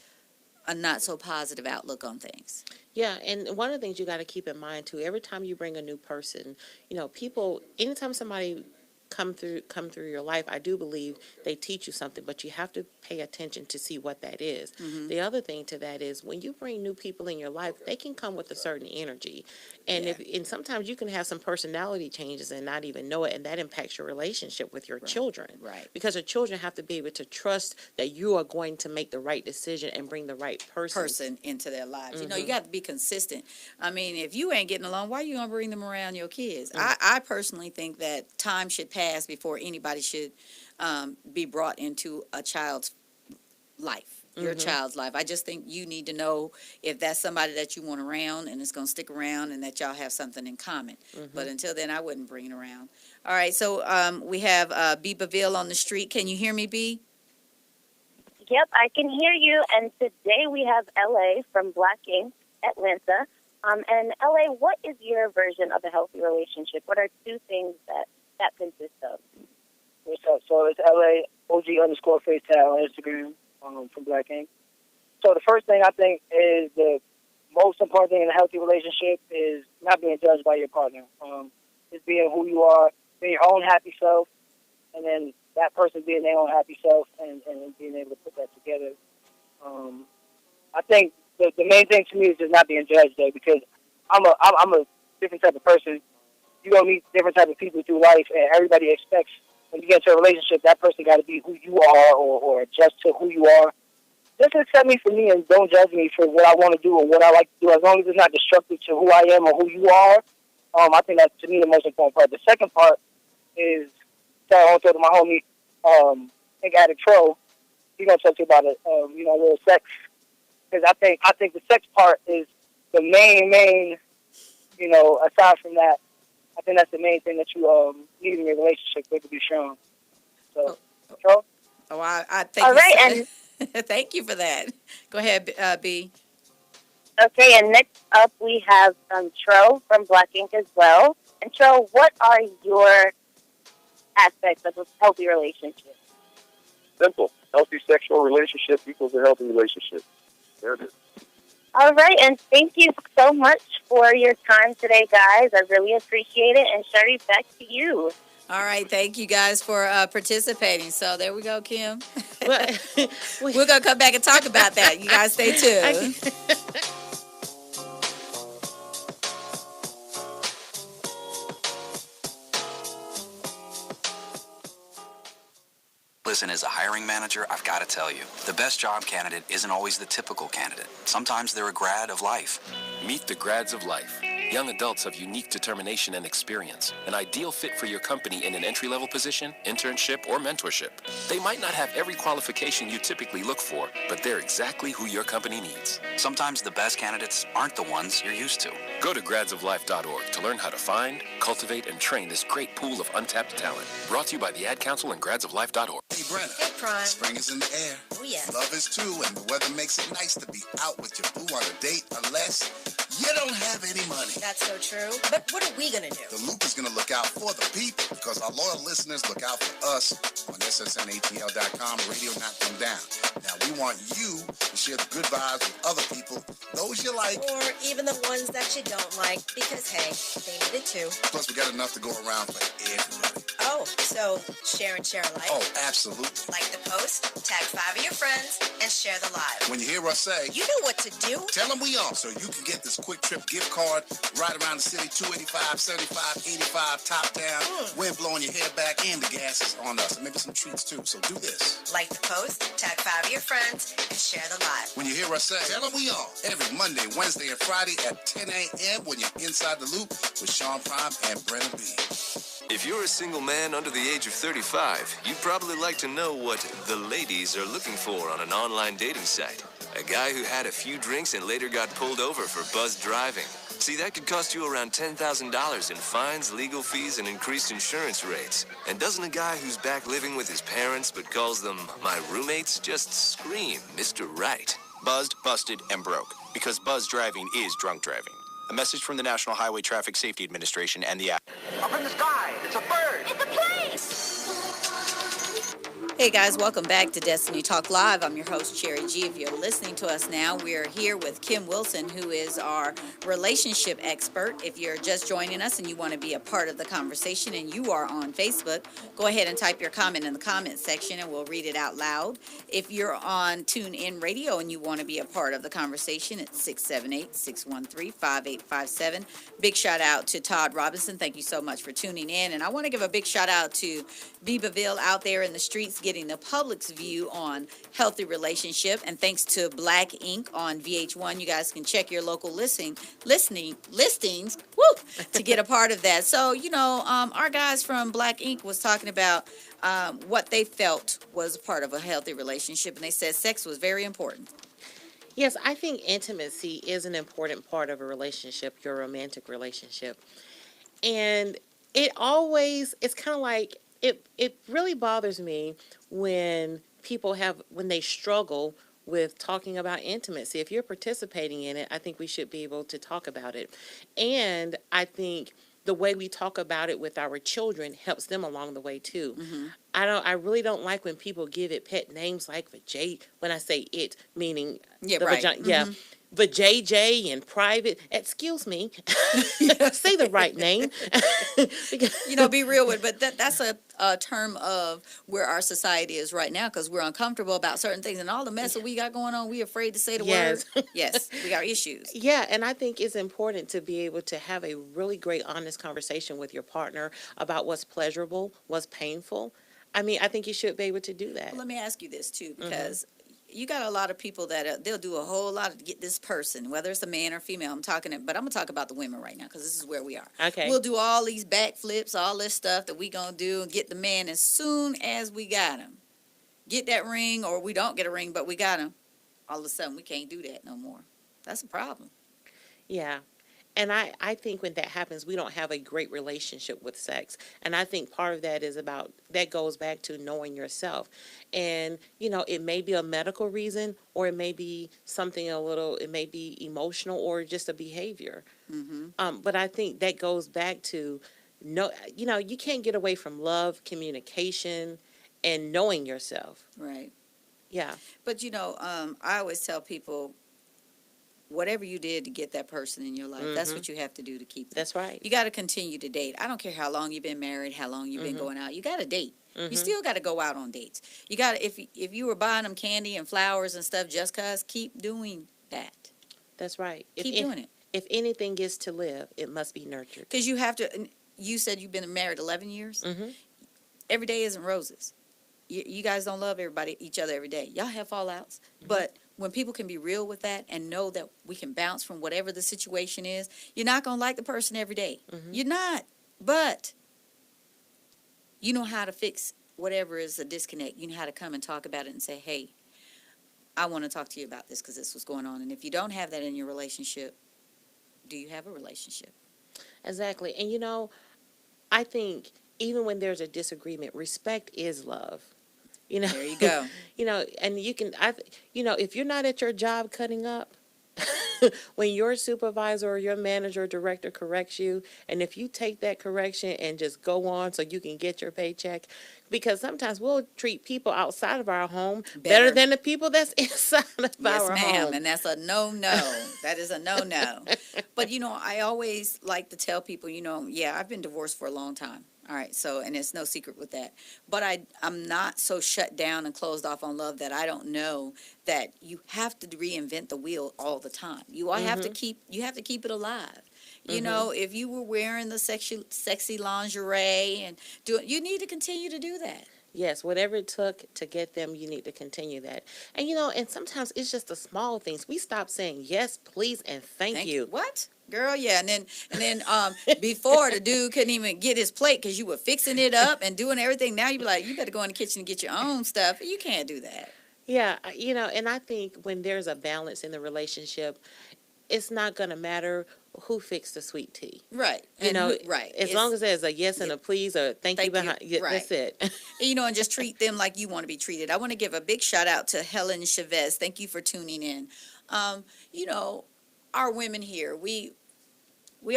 a not so positive outlook on things. Yeah, and one of the things you got to keep in mind too, every time you bring a new person, anytime somebody come through your life, I do believe they teach you something, but you have to pay attention to see what that is. Mm-hmm. The other thing to that is when you bring new people in your life, they can come with a certain energy. And and sometimes you can have some personality changes and not even know it, and that impacts your relationship with your children. Right. Because your children have to be able to trust that you are going to make the right decision and bring the right person into their lives. Mm-hmm. You got to be consistent. I mean, if you ain't getting along, why are you going to bring them around your kids? I personally think that time should pass before anybody should be brought into a child's life, your child's life. I just think you need to know if that's somebody that you want around and it's going to stick around and that y'all have something in common. But until then, I wouldn't bring it around. All right, so we have B. Baville on the street. Can you hear me, B? Yep, I can hear you. And today we have LA from Black Ink, Atlanta. And LA, what is your version of a healthy relationship? What are two things that consists of? What's up? So it's LA OG _FaceTime on Instagram from Black Ink. So the first thing I think is the most important thing in a healthy relationship is not being judged by your partner. Just being who you are, being your own happy self, and then that person being their own happy self and being able to put that together. I think the main thing to me is just not being judged, though, because I'm a different type of person. You're going to meet different type of people through life, and everybody expects when you get into a relationship, that person got to be who you are or adjust to who you are. Just accept me for me and don't judge me for what I want to do or what I like to do. As long as it's not destructive to who I am or who you are, I think that's, to me, the most important part. The second part is, so I want to talk to my homie, I think Addict Tro. He's going to talk to you about it, a little sex. Because I think the sex part is the main, aside from that, I think that's the main thing that you need in your relationship for it to be strong. So, Tro? Oh, I think. All right, and thank you for that. Go ahead, B. Okay, and next up we have Tro from Black Ink as well. And Tro, what are your aspects of a healthy relationship? Simple. Healthy sexual relationship equals a healthy relationship. There it is. All right, and thank you so much for your time today, guys. I really appreciate it. And Sherry, back to you. All right, thank you guys for participating. So there we go, Kim. We're going to come back and talk about that. You guys stay tuned. Listen, as a hiring manager, I've got to tell you, the best job candidate isn't always the typical candidate. Sometimes they're a grad of life. Meet the grads of life. Young adults of unique determination and experience. An ideal fit for your company in an entry-level position, internship, or mentorship. They might not have every qualification you typically look for, but they're exactly who your company needs. Sometimes the best candidates aren't the ones you're used to. Go to gradsoflife.org to learn how to find, cultivate, and train this great pool of untapped talent. Brought to you by the Ad Council and gradsoflife.org. Hey, Brenna. Hey, Prime. Spring is in the air. Oh, yeah. Love is too, and the weather makes it nice to be out with your boo on a date unless you don't have any money. That's so true. But what are we going to do? The Loop is going to look out for the people because our loyal listeners look out for us on ssnatl.com, Radio Knock Them Down. Now, we want you to share the good vibes with other people, those you like. Or even the ones that you don't like, because, hey, they need it too. Plus, we got enough to go around for everybody. Oh, so share and share alike? Oh, absolutely. Like the post, tag 5 of your friends, and share the live. When you hear us say, you know what to do. Tell them we on so you can get this quick trip gift card right around the city, 285, 75, 85, top down, wind blowing your hair back, and the gas is on us. And maybe some treats too, so do this. Like the post, tag 5 of your friends, and share the live. When you hear us say, tell them we on every Monday, Wednesday, and Friday at 10 a.m. when you're inside the loop with Sean Prime and Brenna B. If you're a single man under the age of 35, you'd probably like to know what the ladies are looking for on an online dating site. A guy who had a few drinks and later got pulled over for buzzed driving. See, that could cost you around $10,000 in fines, legal fees, and increased insurance rates. And doesn't a guy who's back living with his parents but calls them my roommates just scream Mr. Right? Buzzed, busted, and broke. Because buzzed driving is drunk driving. A message from the National Highway Traffic Safety Administration and the... Up in the sky, it's a bird. It's a plane. Hey guys, welcome back to Destiny Talk Live. I'm your host, Cherry G. If you're listening to us now, we're here with Kim Wilson, who is our relationship expert. If you're just joining us and you want to be a part of the conversation and you are on Facebook, go ahead and type your comment in the comment section and we'll read it out loud. If you're on TuneIn Radio and you want to be a part of the conversation, it's 678-613-5857. Big shout out to Todd Robinson. Thank you so much for tuning in. And I want to give a big shout out to Beaverville out there in the streets getting the public's view on healthy relationship. And thanks to Black Ink on VH1, you guys can check your local listings to get a part of that. So, our guys from Black Ink was talking about what they felt was a part of a healthy relationship. And they said sex was very important. Yes, I think intimacy is an important part of a relationship, your romantic relationship. And it's kind of like, it really bothers me when when they struggle with talking about intimacy. If you're participating in it, I think we should be able to talk about it. And I think the way we talk about it with our children helps them along the way too. Mm-hmm. I really don't like when people give it pet names like when I say it, meaning the vagina. Mm-hmm. Yeah. But JJ and private, excuse me, say the right name. Be real with it. But that's a term of where our society is right now because we're uncomfortable about certain things. And all the mess that we got going on, we're afraid to say the word. Yes, we got issues. Yeah, and I think it's important to be able to have a really great, honest conversation with your partner about what's pleasurable, what's painful. I mean, I think you should be able to do that. Well, let me ask you this, too, because you got a lot of people that they'll do a whole lot to get this person, whether it's a man or female. But I'm going to talk about the women right now because this is where we are. Okay. We'll do all these backflips, all this stuff that we going to do and get the man as soon as we got him. Get that ring, or we don't get a ring, but we got him. All of a sudden, we can't do that no more. That's a problem. Yeah. And I think when that happens, we don't have a great relationship with sex. And I think part of that that goes back to knowing yourself. And, it may be a medical reason, or it may be something it may be emotional or just a behavior. Mm-hmm. But I think that goes back to, you can't get away from love, communication, and knowing yourself. Right. Yeah. But, I always tell people, whatever you did to get that person in your life, that's what you have to do to keep them. That's right. You got to continue to date. I don't care how long you've been married, how long you've been going out. You got to date. You still got to go out on dates. You got to, if you were buying them candy and flowers and stuff just because, keep doing that. That's right. Keep doing it. If anything is to live, it must be nurtured. Because you have to, you said you've been married 11 years. Mm-hmm. Every day isn't roses. you guys don't love each other every day. Y'all have fallouts, but when people can be real with that and know that we can bounce from whatever the situation is, you're not going to like the person every day. You're not. But you know how to fix whatever is a disconnect. You know how to come and talk about it and say, hey, I want to talk to you about this because this was going on. And if you don't have that in your relationship, do you have a relationship? Exactly. And I think even when there's a disagreement, respect is love. There you go. And you can, if you're not at your job cutting up, when your supervisor or your manager or director corrects you, and if you take that correction and just go on so you can get your paycheck, because sometimes we'll treat people outside of our home better than the people that's inside of our home. Yes, ma'am, and that's a no-no. That is a no-no. But, I always like to tell people, I've been divorced for a long time. All right, and it's no secret with that. But I'm not so shut down and closed off on love that I don't know that you have to reinvent the wheel all the time. You all have to keep it alive. If you were wearing the sexy lingerie and you need to continue to do that. Yes, whatever it took to get them, you need to continue that. And and sometimes it's just the small things. We stop saying yes, please, and thank you. What? Girl, yeah, and then before the dude couldn't even get his plate because you were fixing it up and doing everything. Now you be like, you better go in the kitchen and get your own stuff. You can't do that. Yeah, and I think when there's a balance in the relationship, it's not gonna matter who fixed the sweet tea. Right. Right. As long as there's a yes and a please or thank you behind, right. That's it. And just treat them like you want to be treated. I want to give a big shout out to Helen Chavez. Thank you for tuning in. Our women here, we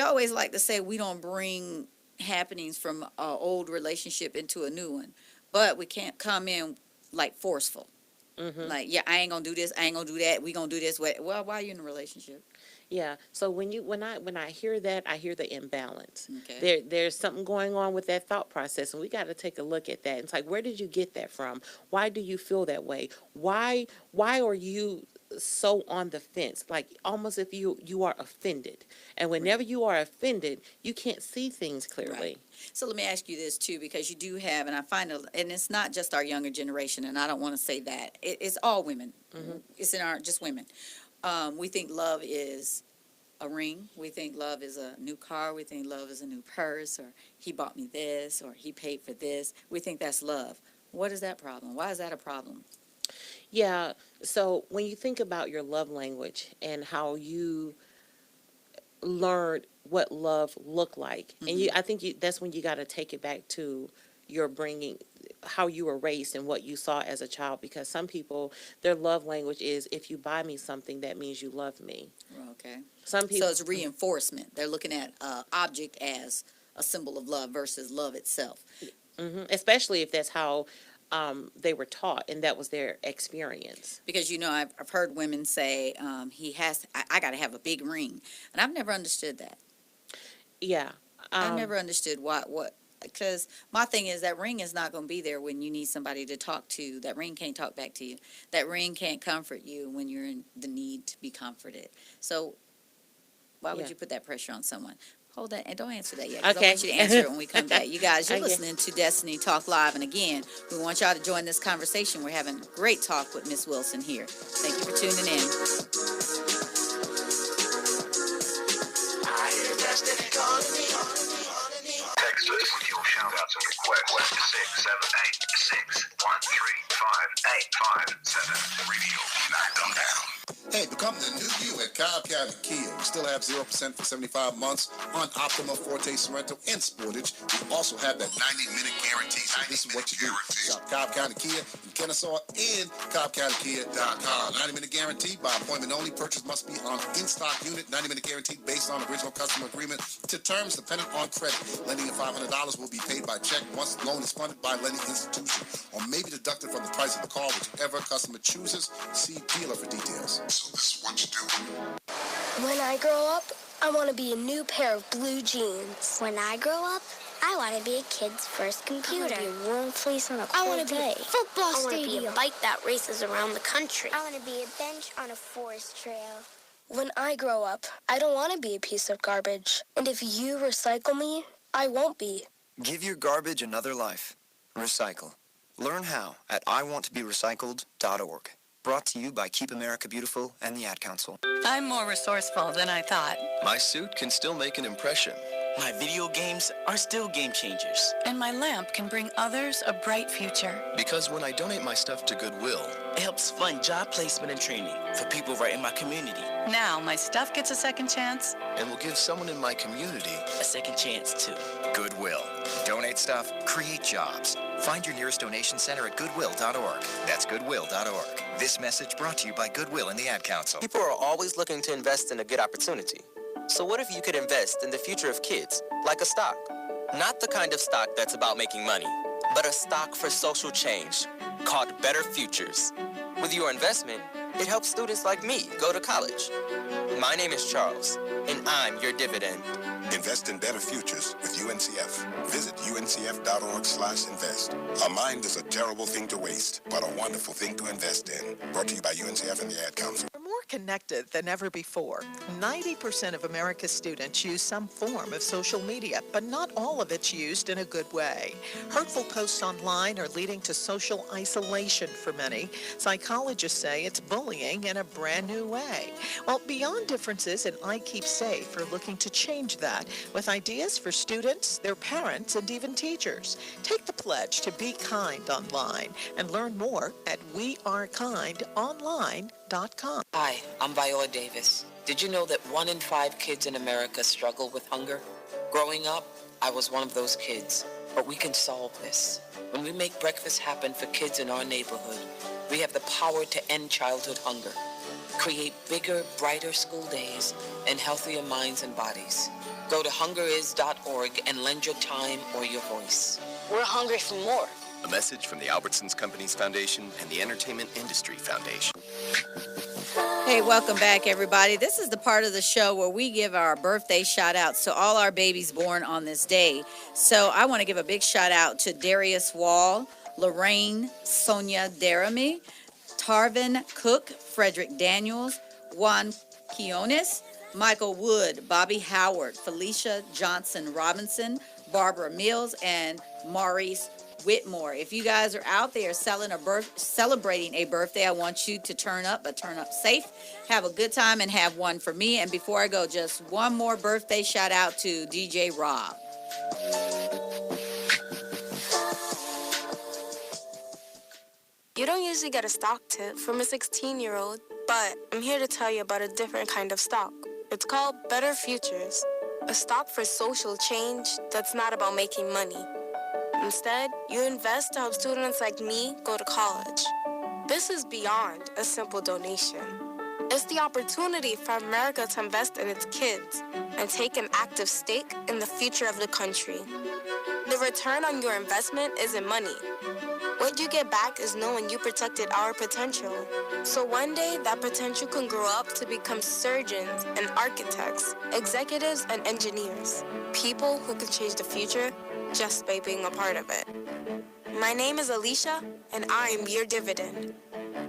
always like to say we don't bring happenings from an old relationship into a new one, but we can't come in like forceful. Like, yeah, I ain't gonna do this, I ain't gonna do that, we gonna do this. Well, why are you in a relationship? Yeah. So when I hear that, I hear the imbalance. Okay. There's something going on with that thought process, and we got to take a look at that. It's like, where did you get that from? Why do you feel that way? Why are you so on the fence? Like almost if you are offended. And whenever you are offended, you can't see things clearly. Right. So let me ask you this too, because you do have, and I find, and it's not just our younger generation, and I don't want to say that. It's all women. It's just women. We think love is a ring. We think love is a new car. We think love is a new purse, or he bought me this, or he paid for this. We think that's love. What is that problem? Why is that a problem? Yeah. So when you think about your love language and how you learned what love looked like, and I think that's when you got to take it back to your bringing, how you were raised and what you saw as a child, because some people, their love language is, if you buy me something, that means you love me. Okay. Some people, so it's reinforcement. They're looking at object as a symbol of love versus love itself. Especially if that's how they were taught and that was their experience. Because I've heard women say I got to have a big ring, and I've never understood that. Yeah. I've never understood what. Because my thing is that ring is not going to be there when you need somebody to talk to. That ring can't talk back to you. That ring can't comfort you when you're in the need to be comforted. So why would you put that pressure on someone? Hold that, and don't answer that yet. Okay. I want you to answer it when we come back. You guys, you're listening to Destiny Talk Live. And again, we want y'all to join this conversation. We're having great talk with Miss Wilson here. Thank you for tuning in. I hear Destiny calling me. Text us with your shout-outs and requests to 678-658-557. Radio, knock them down. Hey, become the new you at Cobb County Kia. We still have 0% for 75 months on Optima, Forte, Sorrento, and Sportage. We also have that 90-minute guarantee. So this is what you do. Shop Cobb County Kia in Kennesaw and CobbCountyKia.com. 90-minute guarantee by appointment only. Purchase must be on in-stock unit. 90-minute guarantee based on original customer agreement to terms dependent on credit. Lending of $500 will be paid by check once the loan is funded by lending institution or may be deducted from the price of the car, whichever customer chooses. See dealer for details. So this is what you do. When I grow up, I want to be a new pair of blue jeans. When I grow up, I want to be a kid's first computer. I want to be a warm place on a cold day. I want to be a football stadium. I want to be a bike that races around the country. I want to be a bench on a forest trail. When I grow up, I don't want to be a piece of garbage. And if you recycle me, I won't be. Give your garbage another life. Recycle. Learn how at iwanttoberecycled.org. Brought to you by Keep America Beautiful and the Ad Council. I'm more resourceful than I thought. My suit can still make an impression. My video games are still game changers. And my lamp can bring others a bright future. Because when I donate my stuff to Goodwill, It helps fund job placement and training for people right in my community. Now my stuff gets a second chance. and will give someone in my community A second chance too. Goodwill. Donate stuff, create jobs. Find your nearest donation center at goodwill.org. That's goodwill.org. This message brought to you by Goodwill and the Ad Council. People are always looking to invest in a good opportunity. So what if you could invest in the future of kids, like a stock? Not the kind of stock that's about making money, but a stock for social change called Better Futures. With your investment, it helps students like me go to college. My name is Charles, and I'm your dividend. Invest in better futures with UNCF. Visit uncf.org/invest. A mind is a terrible thing to waste, but a wonderful thing to invest in. Brought to you by UNCF and the Ad Council. We're more connected than ever before. 90% of America's students use some form of social media, but not all of it's used in a good way. Hurtful posts online are leading to social isolation for many. Psychologists say it's bullying in a brand new way. Well, Beyond Differences and I Keep Safe are looking to change that with ideas for students, their parents, and even teachers. Take the pledge to be kind online and learn more at wearekindonline.com. Hi, I'm Viola Davis. Did you know that 1 in 5 kids in America struggle with hunger? Growing up, I was one of those kids. But we can solve this. When we make breakfast happen for kids in our neighborhood, we have the power to end childhood hunger, create bigger, brighter school days, and healthier minds and bodies. Go to hungeris.org and lend your time or your voice. We're hungry for more. a message from the Albertsons Companies Foundation and the Entertainment Industry Foundation. Hey, welcome back, everybody. This is the part of the show where we give our birthday shout-outs to all our babies born on this day. So I want to give a big shout-out to Darius Wall, Lorraine Sonia Deremy, Tarvin Cook, Frederick Daniels, Juan Quiones, Michael Wood, Bobby Howard, Felicia Johnson Robinson, Barbara Mills, and Maurice Whitmore. If you guys are out there celebrating a birthday, I want you to turn up, but turn up safe. Have a good time and have one for me. And before I go, just one more birthday shout out to DJ Rob. You don't usually get a stock tip from a 16-year-old, but I'm here to tell you about a different kind of stock. It's called Better Futures, a stock for social change that's not about making money. Instead, you invest to help students like me go to college. This is beyond a simple donation. It's the opportunity for America to invest in its kids and take an active stake in the future of the country. The return on your investment isn't money. What you get back is knowing you protected our potential. So one day, that potential can grow up to become surgeons and architects, executives and engineers, people who can change the future just by being a part of it. My name is Alicia, and I am your dividend.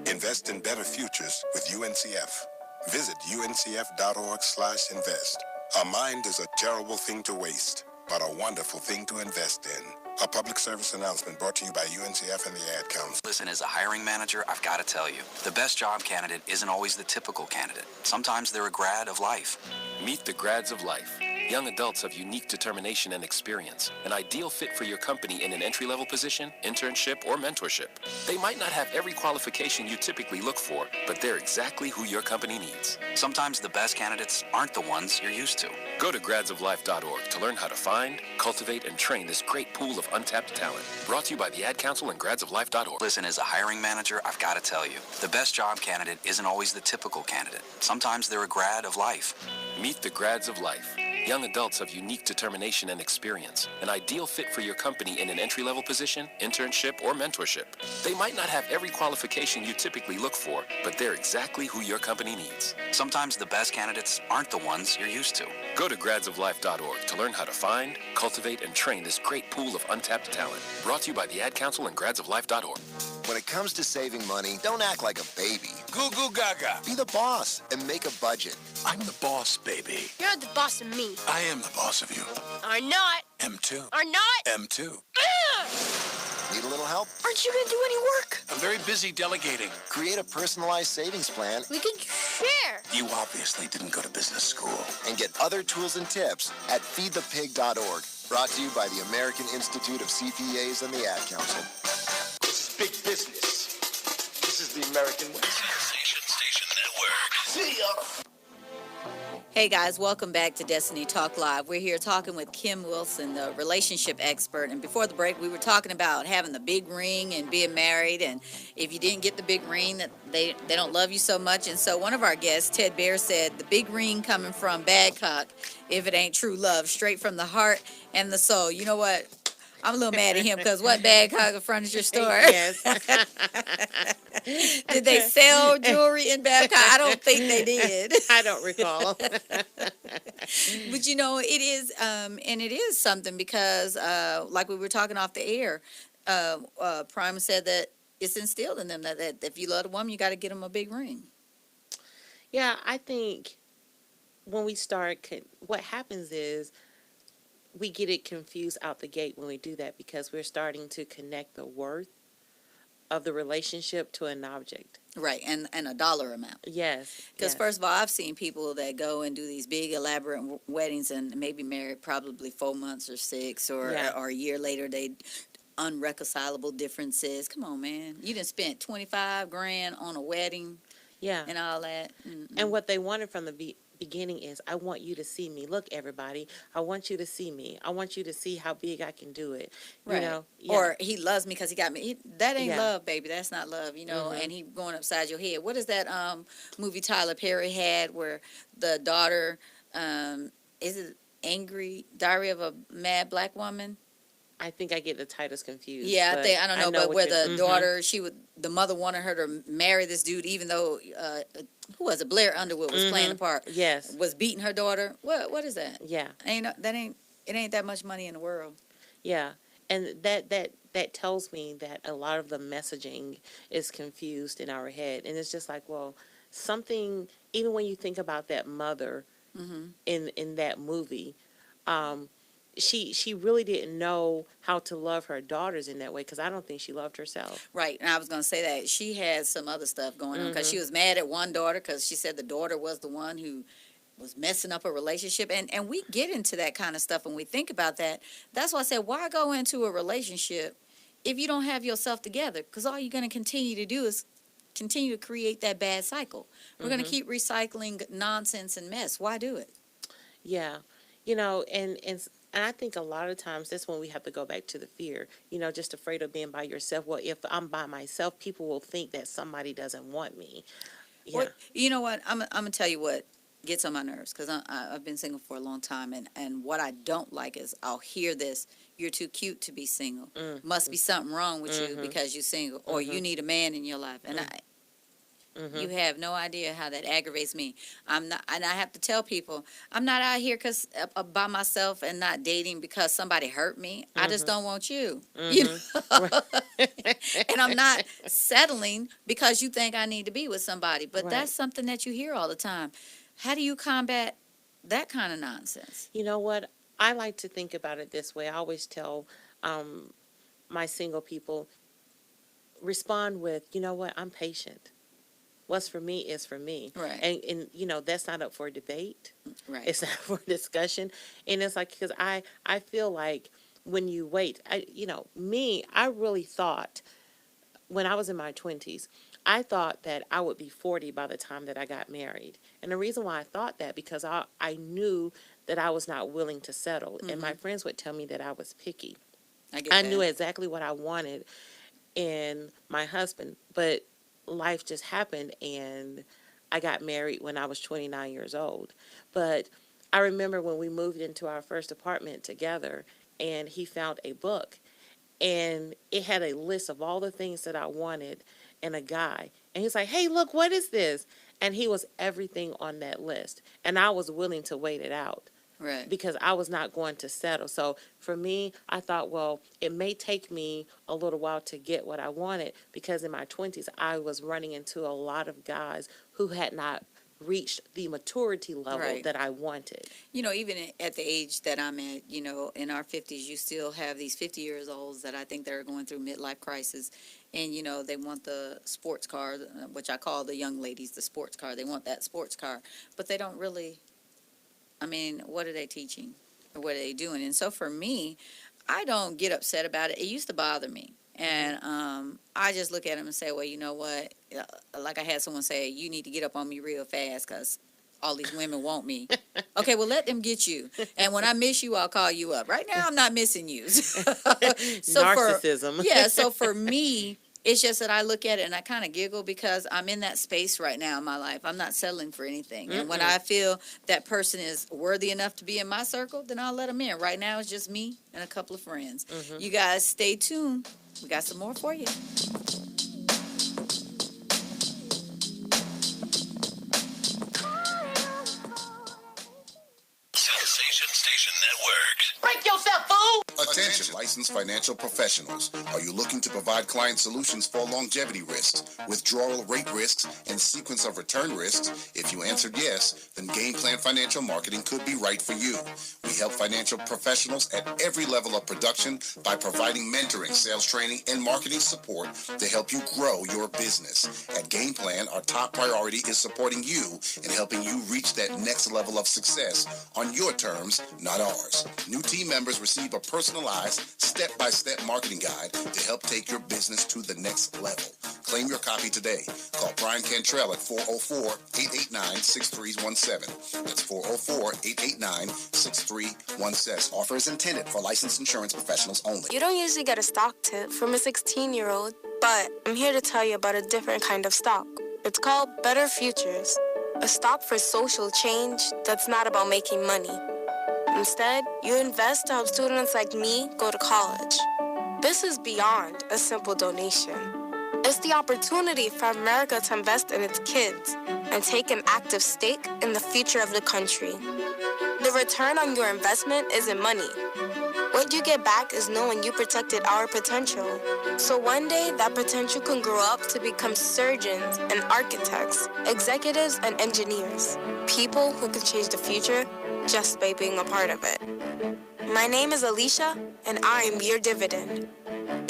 Invest in better futures with UNCF. Visit uncf.org/invest. A mind is a terrible thing to waste, but a wonderful thing to invest in. A public service announcement brought to you by UNCF and the Ad Council. Listen, as a hiring manager, I've got to tell you, the best job candidate isn't always the typical candidate. Sometimes they're a grad of life. Meet the grads of life. Young adults of unique determination and experience, an ideal fit for your company in an entry-level position, internship, or mentorship. They might not have every qualification you typically look for, but they're exactly who your company needs. Sometimes the best candidates aren't the ones you're used to. Go to gradsoflife.org to learn how to find, cultivate, and train this great pool of untapped talent. Brought to you by the Ad Council and gradsoflife.org. Listen, as a hiring manager, I've got to tell you, the best job candidate isn't always the typical candidate. Sometimes they're a grad of life. Meet the grads of life. Young adults of unique determination and experience, an ideal fit for your company in an entry-level position, internship, or mentorship. They might not have every qualification you typically look for, but they're exactly who your company needs. Sometimes the best candidates aren't the ones you're used to. Go to gradsoflife.org to learn how to find, cultivate, and train this great pool of untapped talent. Brought to you by the Ad Council and gradsoflife.org. When it comes to saving money, don't act like a baby. Goo goo gaga. Be the boss and make a budget. I'm the boss, baby. You're the boss of me. I am the boss of you. Are not. M2. Are not. M2. Need a little help? Aren't you gonna do any work? I'm very busy delegating. Create a personalized savings plan. We can share. You obviously didn't go to business school. And get other tools and tips at feedthepig.org. Brought to you by the American Institute of CPAs and the Ad Council. This is big business. This is the American way. Station Network. See ya. Hey guys, welcome back to Destiny Talk Live. We're here talking with Kim Wilson, the relationship expert. And before the break, we were talking about having the big ring and being married. And if you didn't get the big ring, that they don't love you so much. And so one of our guests, Ted Bear, said the big ring coming from Badcock, if it ain't true love, straight from the heart and the soul. You know what? I'm a little mad at him because what Badcock a furniture store? Yes. Did they sell jewelry in Babcock? I don't think they did. I don't recall. But you know, it is, and it is something because, like we were talking off the air, Prime said that it's instilled in them that if you love a woman, you got to get them a big ring. Yeah, I think when we start, what happens is we get it confused out the gate when we do that because we're starting to connect the worth of the relationship to an object. Right, and a dollar amount. Yes. Because first of all, I've seen people that go and do these big elaborate weddings and maybe married probably 4 months or 6 or a year later they unreconcilable differences. Come on, man. You done spent $25,000 on a wedding. Yeah. And all that. Mm-mm. And what they wanted from the beginning is, I want you to see me. Look, everybody, I want you to see me. I want you to see how big I can do it. Right. You know? Yeah. Or he loves me because he got me. That ain't Yeah. love, baby. That's not love, you know. Mhm. And he going upside your head. What is that movie Tyler Perry had where the daughter, is it Angry Diary of a Mad Black Woman? I think I get the titles confused. Yeah, I don't know, but where the mhm. daughter, the mother wanted her to marry this dude, even though who was it? Blair Underwood was playing the part. Yes. Was beating her daughter. What is that? Yeah. It ain't that much money in the world. Yeah. And that tells me that a lot of the messaging is confused in our head. And it's just like, well, something, even when you think about that mother in that movie, she really didn't know how to love her daughters in that way because I don't think she loved herself. Right, and I was going to say that. She had some other stuff going on because she was mad at one daughter because she said the daughter was the one who was messing up a relationship. And we get into that kind of stuff when we think about that. That's why I said, why go into a relationship if you don't have yourself together? Because all you're going to continue to do is continue to create that bad cycle. We're going to keep recycling nonsense and mess. Why do it? Yeah. You know, and I think a lot of times that's when we have to go back to the fear, you know, just afraid of being by yourself. Well, if I'm by myself, people will think that somebody doesn't want me. Yeah. Well, you know what? I'm going to tell you what gets on my nerves because I've been single for a long time. And what I don't like is I'll hear this. You're too cute to be single. Must be something wrong with you because you're single. Or you need a man in your life. And you have no idea how that aggravates me. I'm not, and I have to tell people, I'm not out here by myself and not dating because somebody hurt me. I just don't want you. You know? And I'm not settling because you think I need to be with somebody. But that's something that you hear all the time. How do you combat that kind of nonsense? You know what? I like to think about it this way. I always tell my single people, respond with, you know what? I'm patient. What's for me is for me. Right. And you know, that's not up for debate. Right. It's not for discussion. And it's like, because I feel like when you wait, I really thought when I was in my 20s, I thought that I would be 40 by the time that I got married. And the reason why I thought that, because I knew that I was not willing to settle. And my friends would tell me that I was picky. I knew exactly what I wanted in my husband, but life just happened and I got married when I was 29 years old. But I remember when we moved into our first apartment together and he found a book and it had a list of all the things that I wanted in a guy. And he's like, hey, look, what is this? And he was everything on that list. And I was willing to wait it out. Right. Because I was not going to settle. So for me, I thought, well, it may take me a little while to get what I wanted because in my 20s, I was running into a lot of guys who had not reached the maturity level Right. that I wanted. You know, even at the age that I'm at, you know, in our 50s, you still have these 50 years olds that I think they're going through midlife crisis. And, you know, they want the sports car, which I call the young ladies the sports car. They want that sports car. But they don't really, I mean, what are they teaching? Or what are they doing? And so for me, I don't get upset about it. It used to bother me. And I just look at them and say, well, you know what? Like I had someone say, you need to get up on me real fast because all these women want me. Okay, well, let them get you. And when I miss you, I'll call you up. Right now, I'm not missing you. Narcissism. So for me, it's just that I look at it and I kind of giggle because I'm in that space right now in my life. I'm not settling for anything. And when I feel that person is worthy enough to be in my circle, then I'll let them in. Right now, it's just me and a couple of friends. You guys stay tuned. We got some more for you. Sensation Station Network. Break yourself, fool! Attention, licensed financial professionals. Are you looking to provide client solutions for longevity risks, withdrawal rate risks, and sequence of return risks? If you answered yes, then Game Plan Financial Marketing could be right for you. We help financial professionals at every level of production by providing mentoring, sales training, and marketing support to help you grow your business. At Game Plan, our top priority is supporting you and helping you reach that next level of success on your terms, not ours. New team members receive a personalized, step-by-step marketing guide to help take your business to the next level. Claim your copy today. Call Brian Cantrell at 404-889-6317. That's 404-889-6317. Offer is intended for licensed insurance professionals only. You don't usually get a stock tip from a 16-year-old, but I'm here to tell you about a different kind of stock. It's called Better Futures, a stock for social change that's not about making money. Instead, you invest to help students like me go to college. This is beyond a simple donation. It's the opportunity for America to invest in its kids and take an active stake in the future of the country. The return on your investment isn't money. What you get back is knowing you protected our potential. So one day, that potential can grow up to become surgeons and architects, executives and engineers, people who can change the future just by being a part of it. My name is Alicia, and I am your dividend.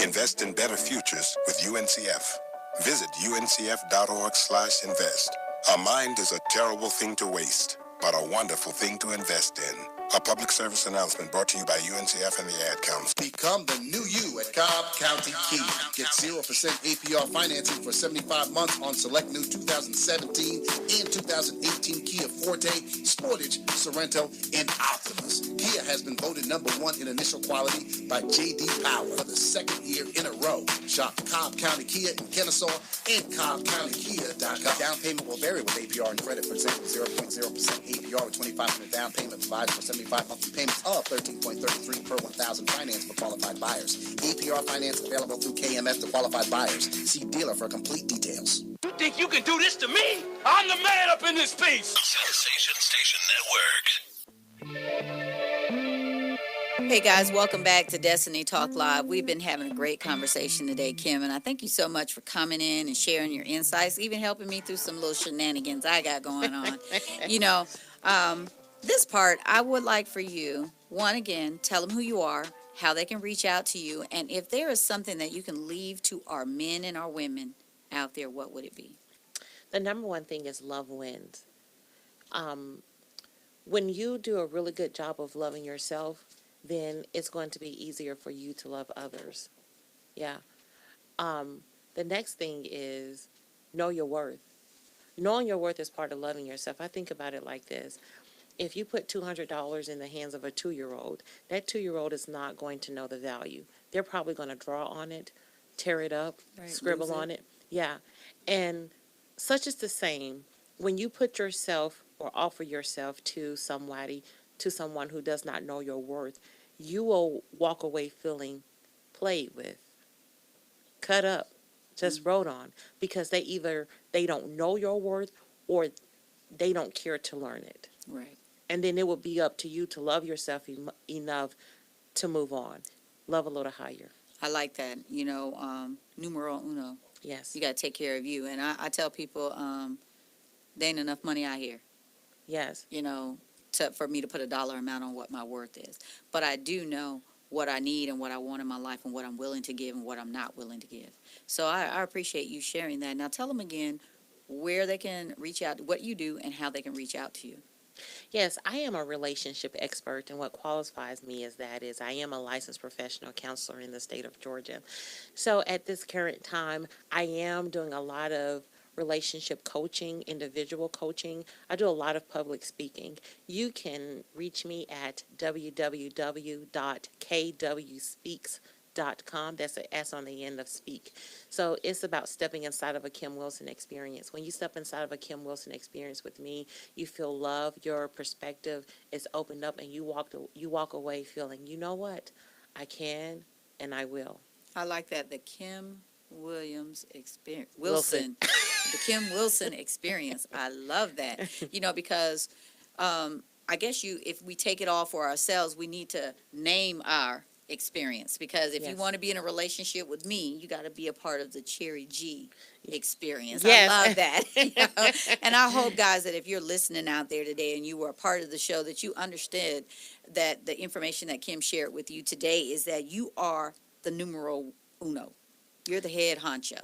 Invest in better futures with UNCF. Visit uncf.org/invest. A mind is a terrible thing to waste, but a wonderful thing to invest in. A public service announcement brought to you by UNCF and the Ad Council. Become the new you at Cobb County Kia. Get 0% APR financing for 75 months on select new 2017 and 2018 Kia Forte, Sportage, Sorrento, and Optimus. Kia has been voted #1 in initial quality by J.D. Power for the second year in a row. Shop Cobb County Kia in Kennesaw and CobbCountyKia.com. Down payment will vary with APR and credit. For example, 0.0% APR with $2,500 down payment provides for 75 monthly payments of $13.33 per 1,000 finance for qualified buyers. APR finance available through KMF to qualified buyers. See dealer for complete details. You think you can do this to me? I'm the man up in this piece! Sensation Station Network. Hey guys, welcome back to Destiny Talk Live. We've been having a great conversation today, Kim, and I thank you so much for coming in and sharing your insights, even helping me through some little shenanigans I got going on. You know, this part, I would like for you, one, again, tell them who you are, how they can reach out to you, and if there is something that you can leave to our men and our women out there, what would it be? The number one thing is love wins. When you do a really good job of loving yourself, then it's going to be easier for you to love others. Yeah. The next thing is know your worth. Knowing your worth is part of loving yourself. I think about it like this. If you put $200 in the hands of a 2-year-old, that 2-year-old is not going to know the value. They're probably going to draw on it, tear it up, Right, scribble on it. Yeah. And such is the same. When you put yourself or offer yourself to somebody, to someone who does not know your worth, you will walk away feeling played with, cut up, just rode on, because they don't know your worth or they don't care to learn it. Right. And then it will be up to you to love yourself enough to move on. Love a little higher. I like that. You know, numero uno. Yes. You got to take care of you. And I tell people, there ain't enough money out here, Yes. you know, for me to put a dollar amount on what my worth is. But I do know what I need and what I want in my life and what I'm willing to give and what I'm not willing to give. So I appreciate you sharing that. Now tell them again where they can reach out, what you do, and how they can reach out to you. Yes, I am a relationship expert, and what qualifies me as that is I am a licensed professional counselor in the state of Georgia. So at this current time, I am doing a lot of relationship coaching, individual coaching. I do a lot of public speaking. You can reach me at www.kwspeaks.com. That's an S on the end of speak. So it's about stepping inside of a Kim Wilson experience. When you step inside of a Kim Wilson experience with me, you feel love, your perspective is opened up, and you walk away feeling, you know what? I can and I will. I like that, the Kim Williams experience. Wilson. The Kim Wilson experience. I love that. You know, because I guess if we take it all for ourselves, we need to name our experience. Because if you want to be in a relationship with me, you got to be a part of the Cherry G experience. Yes. I love that. You know? And I hope, guys, that if you're listening out there today and you were a part of the show, that you understood that the information that Kim shared with you today is that you are the numero uno. You're the head honcho.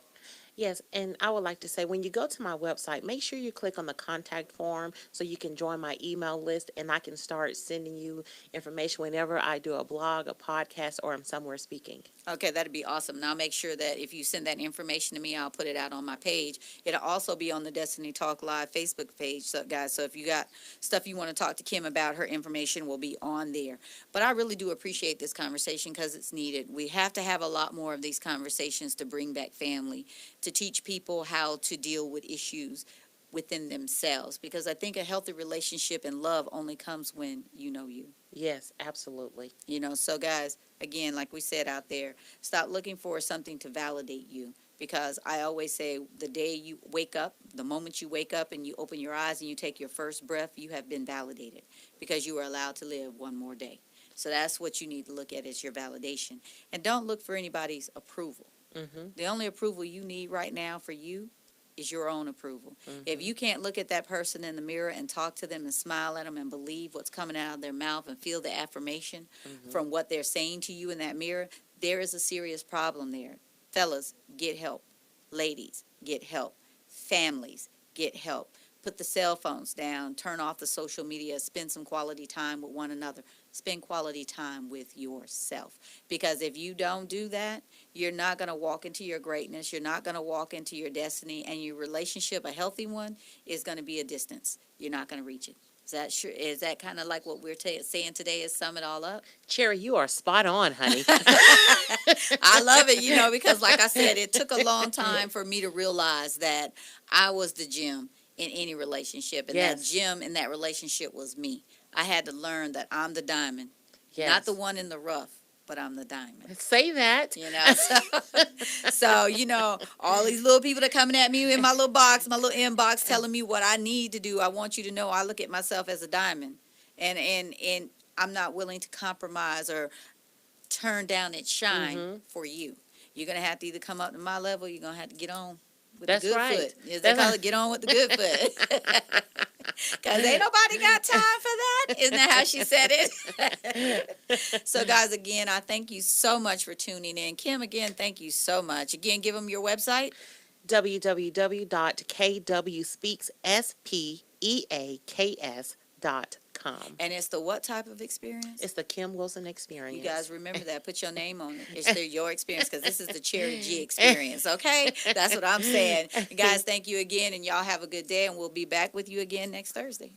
Yes, and I would like to say, when you go to my website, make sure you click on the contact form so you can join my email list, and I can start sending you information whenever I do a blog, a podcast, or I'm somewhere speaking. Okay, that'd be awesome. Now make sure that if you send that information to me, I'll put it out on my page. It'll also be on the Destiny Talk Live Facebook page, so guys. So if you got stuff you want to talk to Kim about, her information will be on there. But I really do appreciate this conversation because it's needed. We have to have a lot more of these conversations to bring back family, to teach people how to deal with issues within themselves, because I think a healthy relationship and love only comes when you know you. Yes, absolutely. You know, so guys, again, like we said out there, stop looking for something to validate you, because I always say the day you wake up, the moment you wake up and you open your eyes and you take your first breath, you have been validated because you were allowed to live one more day. So that's what you need to look at as your validation. And don't look for anybody's approval. Mm-hmm. The only approval you need right now for you is your own approval. Mm-hmm. If you can't look at that person in the mirror and talk to them and smile at them and believe what's coming out of their mouth and feel the affirmation from what they're saying to you in that mirror, there is a serious problem there. Fellas, get help. Ladies, get help. Families, get help. Put the cell phones down, turn off the social media, spend some quality time with one another. Spend quality time with yourself. Because if you don't do that, you're not going to walk into your greatness. You're not going to walk into your destiny. And your relationship, a healthy one, is going to be a distance. You're not going to reach it. Is that kind of like what we're saying today is sum it all up? Cherry, you are spot on, honey. I love it, you know, because like I said, it took a long time for me to realize that I was the gem in any relationship. And that gem in that relationship was me. I had to learn that I'm the diamond, not the one in the rough, but I'm the diamond. Say that. You know, so, you know, all these little people that coming at me in my little box, my little inbox, telling me what I need to do. I want you to know I look at myself as a diamond, and I'm not willing to compromise or turn down its shine for you. You're going to have to either come up to my level, you're going to have to get on with the good foot. As they call it, get on with the good foot. Because ain't nobody got time for that. Isn't that how she said it? So, guys, again, I thank you so much for tuning in. Kim, again, thank you so much. Again, give them your website. www.kwspeaks.com. And it's the what type of experience? It's the Kim Wilson experience. You guys remember that. Put your name on it. It's your experience, because this is the Cherry G experience, okay? That's what I'm saying. Guys, thank you again, and y'all have a good day, and we'll be back with you again next Thursday.